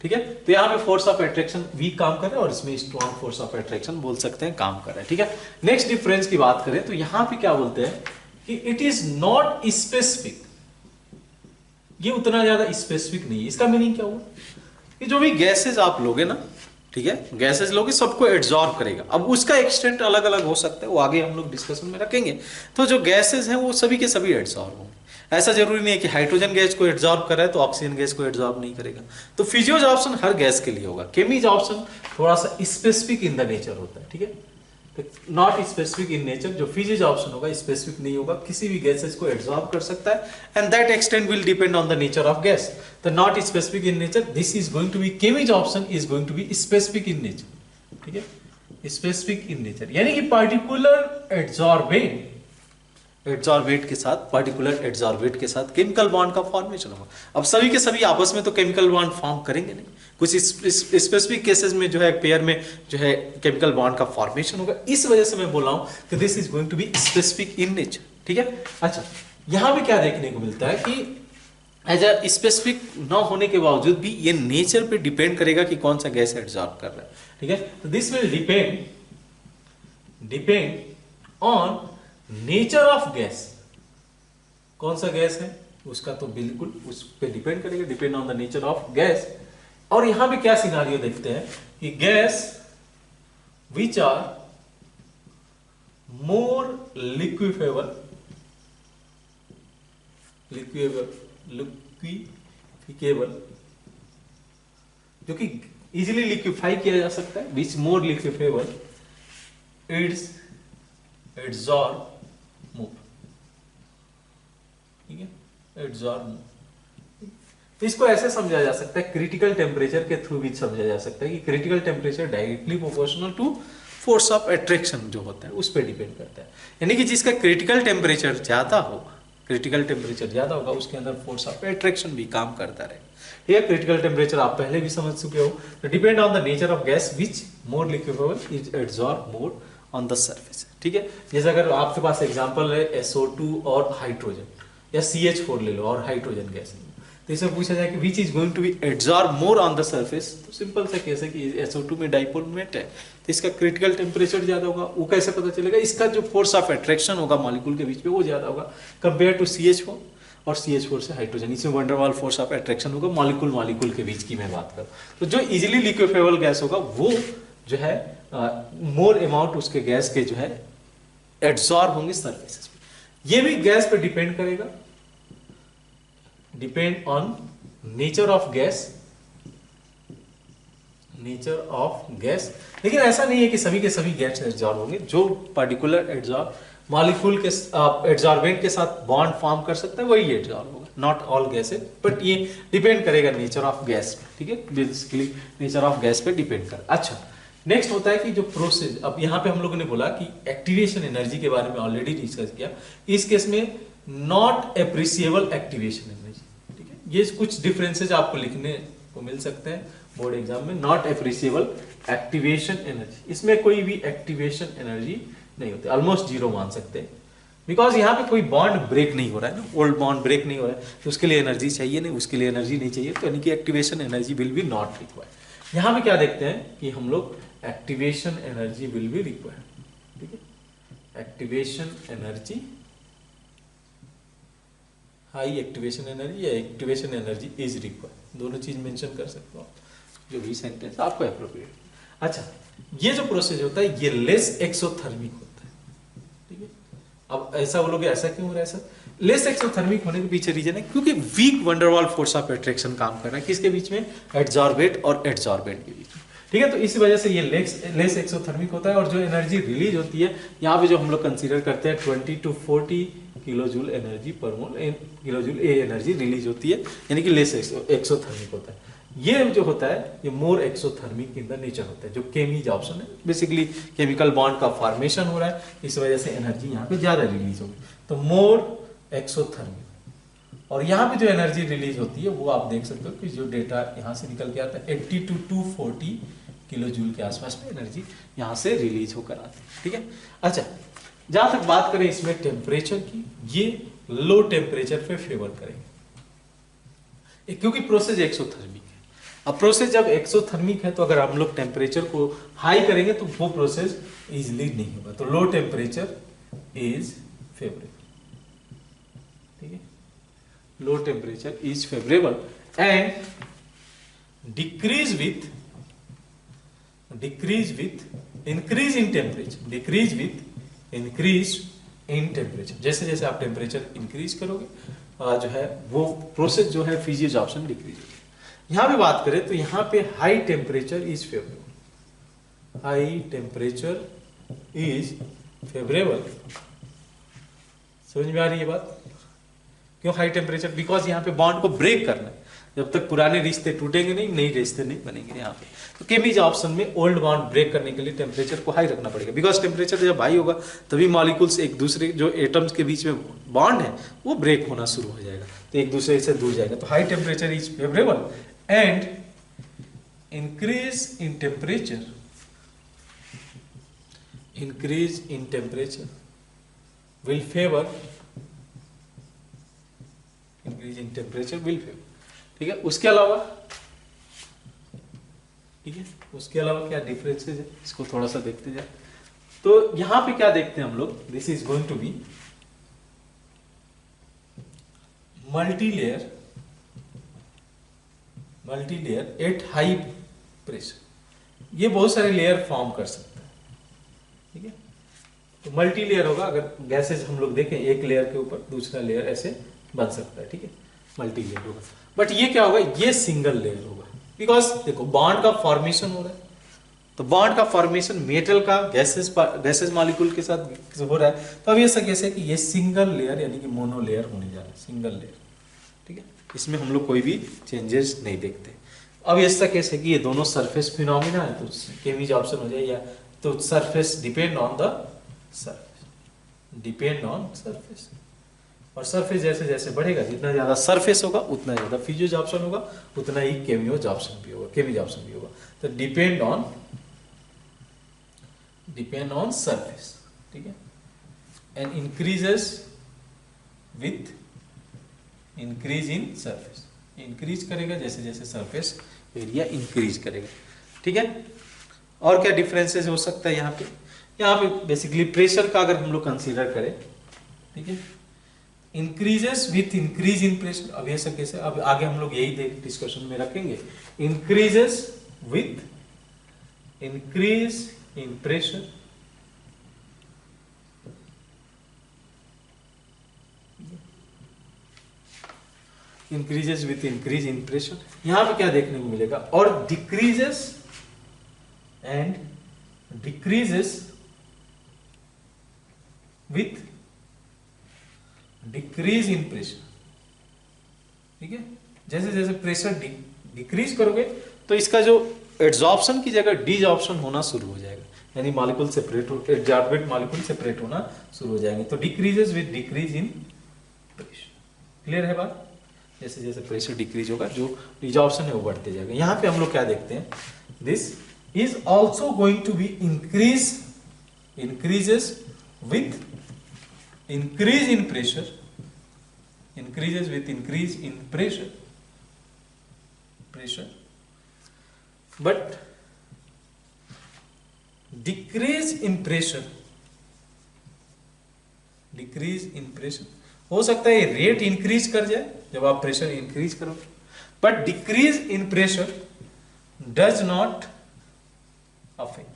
[SPEAKER 2] ठीक है, तो यहाँ पे फोर्स ऑफ अट्रैक्शन वीक काम कर रहा है और इसमें स्ट्रॉन्ग फोर्स ऑफ अट्रैक्शन बोल सकते हैं काम कर रहा है। ठीक है, नेक्स्ट डिफरेंस की बात करें तो यहाँ पे क्या बोलते हैं कि इट इज नॉट स्पेसिफिक। ये उतना ज्यादा स्पेसिफिक नहीं है। इसका मीनिंग क्या हुआ कि जो भी गैसेज आप लोगे ना, ठीक है, गैसेज लोगे सबको एड्सॉर्ब करेगा। अब उसका एक्सटेंट अलग अलग हो सकता है, वो आगे हम लोग डिस्कशन में रखेंगे। तो जो गैसेज हैं वो सभी के सभी एड्सॉर्ब होंगे। ऐसा जरूरी नहीं है कि हाइड्रोजन गैस को एड्सॉर्ब कर रहा है तो ऑक्सीजन गैस को एड्सॉर्ब नहीं करेगा। तो फिजियोज ऑप्शन हर गैस के लिए होगा। केमीज ऑप्शन थोड़ा सा स्पेसिफिक इन द नेचर होता है। ठीक है, नॉट स्पेसिफिक इन नेचर। जो फिजिज ऑप्शन होगा स्पेसिफिक नहीं होगा, किसी भी गैसेज को एब्जॉर्ब कर सकता है, and that extent will depend on the nature of gas. तो not specific in nature, this is going to be, chemisorption is going to be specific in nature. ठीक है, स्पेसिफिक इन नेचर यानी कि particular adsorbate के साथ, particular adsorbate के साथ chemical bond का फॉर्मेशन होगा। अब सभी के सभी आपस में तो केमिकल बॉन्ड फॉर्म करेंगे नहीं, कुछ स्पेसिफिक केसेस में जो है पेयर में जो है केमिकल बॉन्ड का फॉर्मेशन होगा। इस वजह से मैं बोल रहा हूं कि this is going to be specific in nature. ठीक है, अच्छा यहां पे क्या देखने को मिलता है कि एज अ स्पेसिफिक न होने के बावजूद भी ये नेचर पे डिपेंड करेगा कि कौन सा गैस एड्सॉर्ब कर रहा है। ठीक है, तो this will depend on nature of gas. कौन सा गैस है उसका तो बिल्कुल उस पर डिपेंड करेगा, depend on the nature of gas. और यहां पे क्या सिनारियो देखते हैं कि गैस विच आर मोर लिक्विफेबल जो कि इजिली लिक्विफाई किया जा सकता है, विच मोर लिक्विफेबल इट्स एड्सॉर्ब मोर। ठीक है, एड्सॉर्ब मोर। तो इसको ऐसे समझा जा सकता है, क्रिटिकल टेम्परेचर के थ्रू भी समझा जा सकता है कि critical temperature directly proportional to force of attraction जो होता है उस पर डिपेंड करता है। यानी कि जिसका क्रिटिकल टेम्परेचर ज्यादा होगा, उसके अंदर फोर्स ऑफ अट्रैक्शन भी काम करता रहेगा। ठीक है, क्रिटिकल टेम्परेचर आप पहले भी समझ चुके हो। तो depend on the nature of gas which more liquefiable is adsorb more on the surface. ठीक है, जैसे अगर आपके पास एग्जांपल है SO2 और हाइड्रोजन, या CH4 ले लो और हाइड्रोजन गैस, तो इसे पूछा जाए कि which is going to be adsorb more on the surface, तो सिंपल सा केस है कि SO2 में डाइपोल मोमेंट है तो इसका क्रिटिकल टेम्परेचर ज्यादा होगा। वो कैसे पता चलेगा? इसका जो फोर्स ऑफ अट्रैक्शन होगा मॉलिक्यूल के बीच में वो ज्यादा होगा कंपेयर टू CH4 और CH4 से हाइड्रोजन। इसमें वंडरवाल फोर्स ऑफ अट्रैक्शन होगा मॉलिक्यूल के बीच की मैं बात करूं तो जो इजिली लिक्विफेबल गैस होगा वो जो है मोर अमाउंट उसके गैस के जो है एड्सॉर्ब होंगे सरफेसेस पे। ये भी गैस पे डिपेंड करेगा, depend on nature of gas. लेकिन ऐसा नहीं है कि सभी के सभी गैस एड्सॉर्ब होंगे। जो पार्टिकुलर एड्सॉर्ब मॉलिक्यूल के एडजॉर्बेंट के साथ बॉन्ड फॉर्म कर सकता है वही एडजॉर्ब होगा, नॉट ऑल गैसेज, बट ये डिपेंड करेगा नेचर ऑफ गैस पे, ठीक है, बेसिकली नेचर ऑफ गैस पे डिपेंड कर। अच्छा, नेक्स्ट होता है कि जो प्रोसेस, अब यहाँ पे हम लोगों ने बोला कि एक्टिवेशन एनर्जी के बारे में ऑलरेडी डिस्कस किया, इस केस में नॉट एप्रिसिएबल एक्टिवेशन एनर्जी, ठीक है, ये कुछ डिफरेंसेस आपको लिखने को मिल सकते हैं बोर्ड एग्जाम में। नॉट एप्रिसिएबल एक्टिवेशन एनर्जी, इसमें कोई भी एक्टिवेशन एनर्जी नहीं होती, ऑलमोस्ट जीरो मान सकते हैं, बिकॉज यहाँ पे कोई बॉन्ड ब्रेक नहीं हो रहा है ना, ओल्ड बॉन्ड ब्रेक नहीं हो रहा है, तो उसके लिए एनर्जी चाहिए नहीं, उसके लिए एनर्जी नहीं चाहिए, तो यानी कि activation energy will be not required. यहाँ पे क्या देखते हैं कि हम लोग activation energy will be required, ठीक है, activation energy, high activation energy या एक्टिवेशन एनर्जी इज रिक्वायर्ड, दोनों चीज मेंशन कर सकते हो जो भी सेंटेंस आपको अप्रोप्रिएट। अच्छा, ये जो प्रोसेस होता है ये लेस एक्सोथर्मिक होता है, ठीक है। अब ऐसा बोलोगे ऐसा क्यों हो रहा है सर? लेस एक्सोथर्मिक होने के पीछे रीजन है क्योंकि weak van der Waals force of attraction काम कर रहा है किसके बीच में, एडजॉर्बेट और एडजॉर्बेंट के बीच में, ठीक है। तो इसी वजह से ये लेस एक्सोथर्मिक होता है, और जो एनर्जी रिलीज होती है यहाँ पे जो हम लोग कंसीडर करते हैं 20 to 40 किलोजूल एनर्जी पर मोल, किलोजूल ए एनर्जी रिलीज होती है, यानी कि लेस एक्सोथर्मिक होता है। ये जो होता है ये मोर एक्सोथर्मिक इन द नेचर होता है, जो केमीज ऑप्शन है, बेसिकली केमिकल बॉन्ड का फॉर्मेशन हो रहा है, इस वजह से एनर्जी यहाँ पे ज्यादा रिलीज होगी, तो मोर एक्सोथर्मिक। और यहाँ पे जो एनर्जी रिलीज होती है वो आप देख सकते हो कि जो डेटा यहाँ से निकल के आता है 80 to 240 किलो जूल के आसपास में एनर्जी यहाँ से रिलीज होकर आती है, ठीक है। अच्छा, जहां तक बात करें इसमें टेम्परेचर की, ये लो टेम्परेचर पे फेवर करेंगे क्योंकि प्रोसेस एक्सोथर्मिक है। अब प्रोसेस जब एक्सोथर्मिक है तो अगर हम लोग टेम्परेचर को हाई करेंगे तो वो प्रोसेस इजिली नहीं होगा, तो लो टेम्परेचर इज फेवरेबल, ठीक है, low temperature is favourable and decrease with increase in temperature, जैसे जैसे आप टेम्परेचर इंक्रीज करोगे जो है वो प्रोसेस जो है फिजियोज ऑप्शन डिक्रीज होगी। यहां पे बात करें तो यहां पे high temperature is favourable, high temperature is favourable, समझ में आ रही है बात? क्यों हाई टेम्परेचर? बिकॉज यहाँ पे बॉन्ड को ब्रेक करना है, जब तक पुराने रिश्ते टूटेंगे नहीं, नए रिश्ते नहीं बनेंगे यहाँ पे। तो केमीज ऑप्शन में ओल्ड बॉन्ड ब्रेक करने के लिए टेम्परेचर को हाई रखना पड़ेगा, बिकॉज टेम्परेचर जब हाई होगा तभी मॉलिक्यूल्स एक दूसरे जो एटम्स के बीच में बॉन्ड है वो ब्रेक होना शुरू हो जाएगा, तो एक दूसरे से दूर जाएगा। तो high temperature is favourable and increase in temperature will favour, increase in temperature will favour, ठीक है। उसके अलावा, ठीक है, उसके अलावा क्या डिफरेंसेस है इसको थोड़ा सा देखते जाए। तो यहां पे क्या देखते हैं हम लोग, this is going to be multilayer at high pressure, ये बहुत सारे लेयर फॉर्म कर सकता है, ठीक है। तो मल्टीलेयर होगा, अगर गैसेज हम लोग देखें एक लेयर के ऊपर दूसरा लेयर ऐसे बन सकता है, ठीक है, मल्टीलेयर होगा। बट ये क्या होगा, ये सिंगल लेयर होगा, बिकॉज देखो बॉन्ड का फॉर्मेशन हो रहा है, तो बॉन्ड का फॉर्मेशन मेटल का गैसेस मॉलिक्यूल के साथ हो रहा है, तो अब ये ऐसा कैसे है कि ये सिंगल लेयर यानी कि मोनो लेयर होने जा रहा है, सिंगल लेयर, ठीक है, इसमें हम लोग कोई भी चेंजेस नहीं देखते। अब ऐसा कैसे कि ये दोनों सरफेस फिनोमिना है, तो केमीज ऑप्शन हो जाए, या तो सरफेस डिपेंड ऑन सरफेस, और सरफेस जैसे जैसे बढ़ेगा, जितना ज्यादा सरफेस होगा उतना ज्यादा फिजियोज ऑप्शन होगा, उतना ही केमीज ऑप्शन भी होगा। तो डिपेंड ऑन सरफेस, ठीक है, and increases with increase in surface, increase करेगा जैसे जैसे सरफेस एरिया इंक्रीज करेगा, ठीक है। और क्या डिफरेंसेस हो सकता है यहाँ पे बेसिकली प्रेशर का अगर हम लोग कंसीडर करें, ठीक है, increases with increase in pressure. अब ये सब कैसे, अब आगे हम लोग यही डिस्कशन में रखेंगे, increases with increase in pressure, increases with increase in pressure, यहां पे क्या देखने को मिलेगा, और decreases
[SPEAKER 1] with decrease in pressure. ठीक है, जैसे जैसे प्रेशर डिक्रीज करोगे तो इसका जो एड्सॉर्प्शन की जगह डिजॉर्प्शन होना शुरू हो जाएगा, यानी मॉलिक्यूल सेपरेट हो, एडजॉर्बेंट मॉलिक्यूल सेपरेट होना शुरू हो जाएंगे। तो decreases with decrease in pressure. Clear है बात? जैसे जैसे प्रेशर डिक्रीज होगा जो डिजॉर्प्शन है वो बढ़ते जाएगा। यहां पे हम लोग क्या देखते हैं, this is also going to be increases with increase in pressure, increases with increase in pressure, but decrease in pressure हो सकता है रेट इंक्रीज कर जाए जब आप प्रेशर इंक्रीज करोगे, but decrease in pressure does not affect.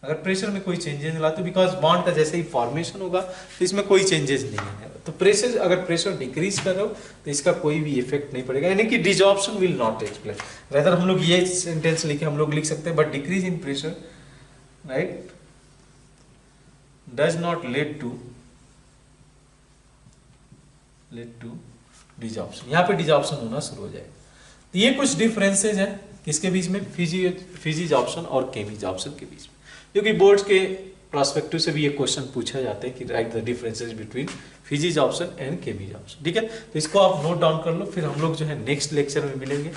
[SPEAKER 1] अगर pressure में कोई चेंजेस नहीं लाते, बिकॉज बॉन्ड का जैसे ही फॉर्मेशन होगा तो इसमें कोई चेंजेस नहीं है। तो प्रेशर अगर प्रेशर डिक्रीज कर रहे हो तो इसका कोई भी इफेक्ट नहीं पड़ेगा, यानी कि desorption will not take place. Whether हम लोग ये सेंटेंस लिखे हम लोग लिख सकते हैं, but decrease in pressure right does not lead to desorption. यहाँ पे डिजॉर्प्शन होना शुरू हो जाएगा। तो ये कुछ डिफरेंसेज हैं किसके बीच में, फिजिजॉर्प्शन और केमिजॉर्प्शन के बीच में, क्योंकि बोर्ड्स के प्रोस्पेक्टिव से भी ये क्वेश्चन पूछा जाता है कि write the differences between physisorption and chemisorption. ठीक है, तो इसको आप नोट डाउन कर लो, फिर हम लोग जो है नेक्स्ट लेक्चर में मिलेंगे।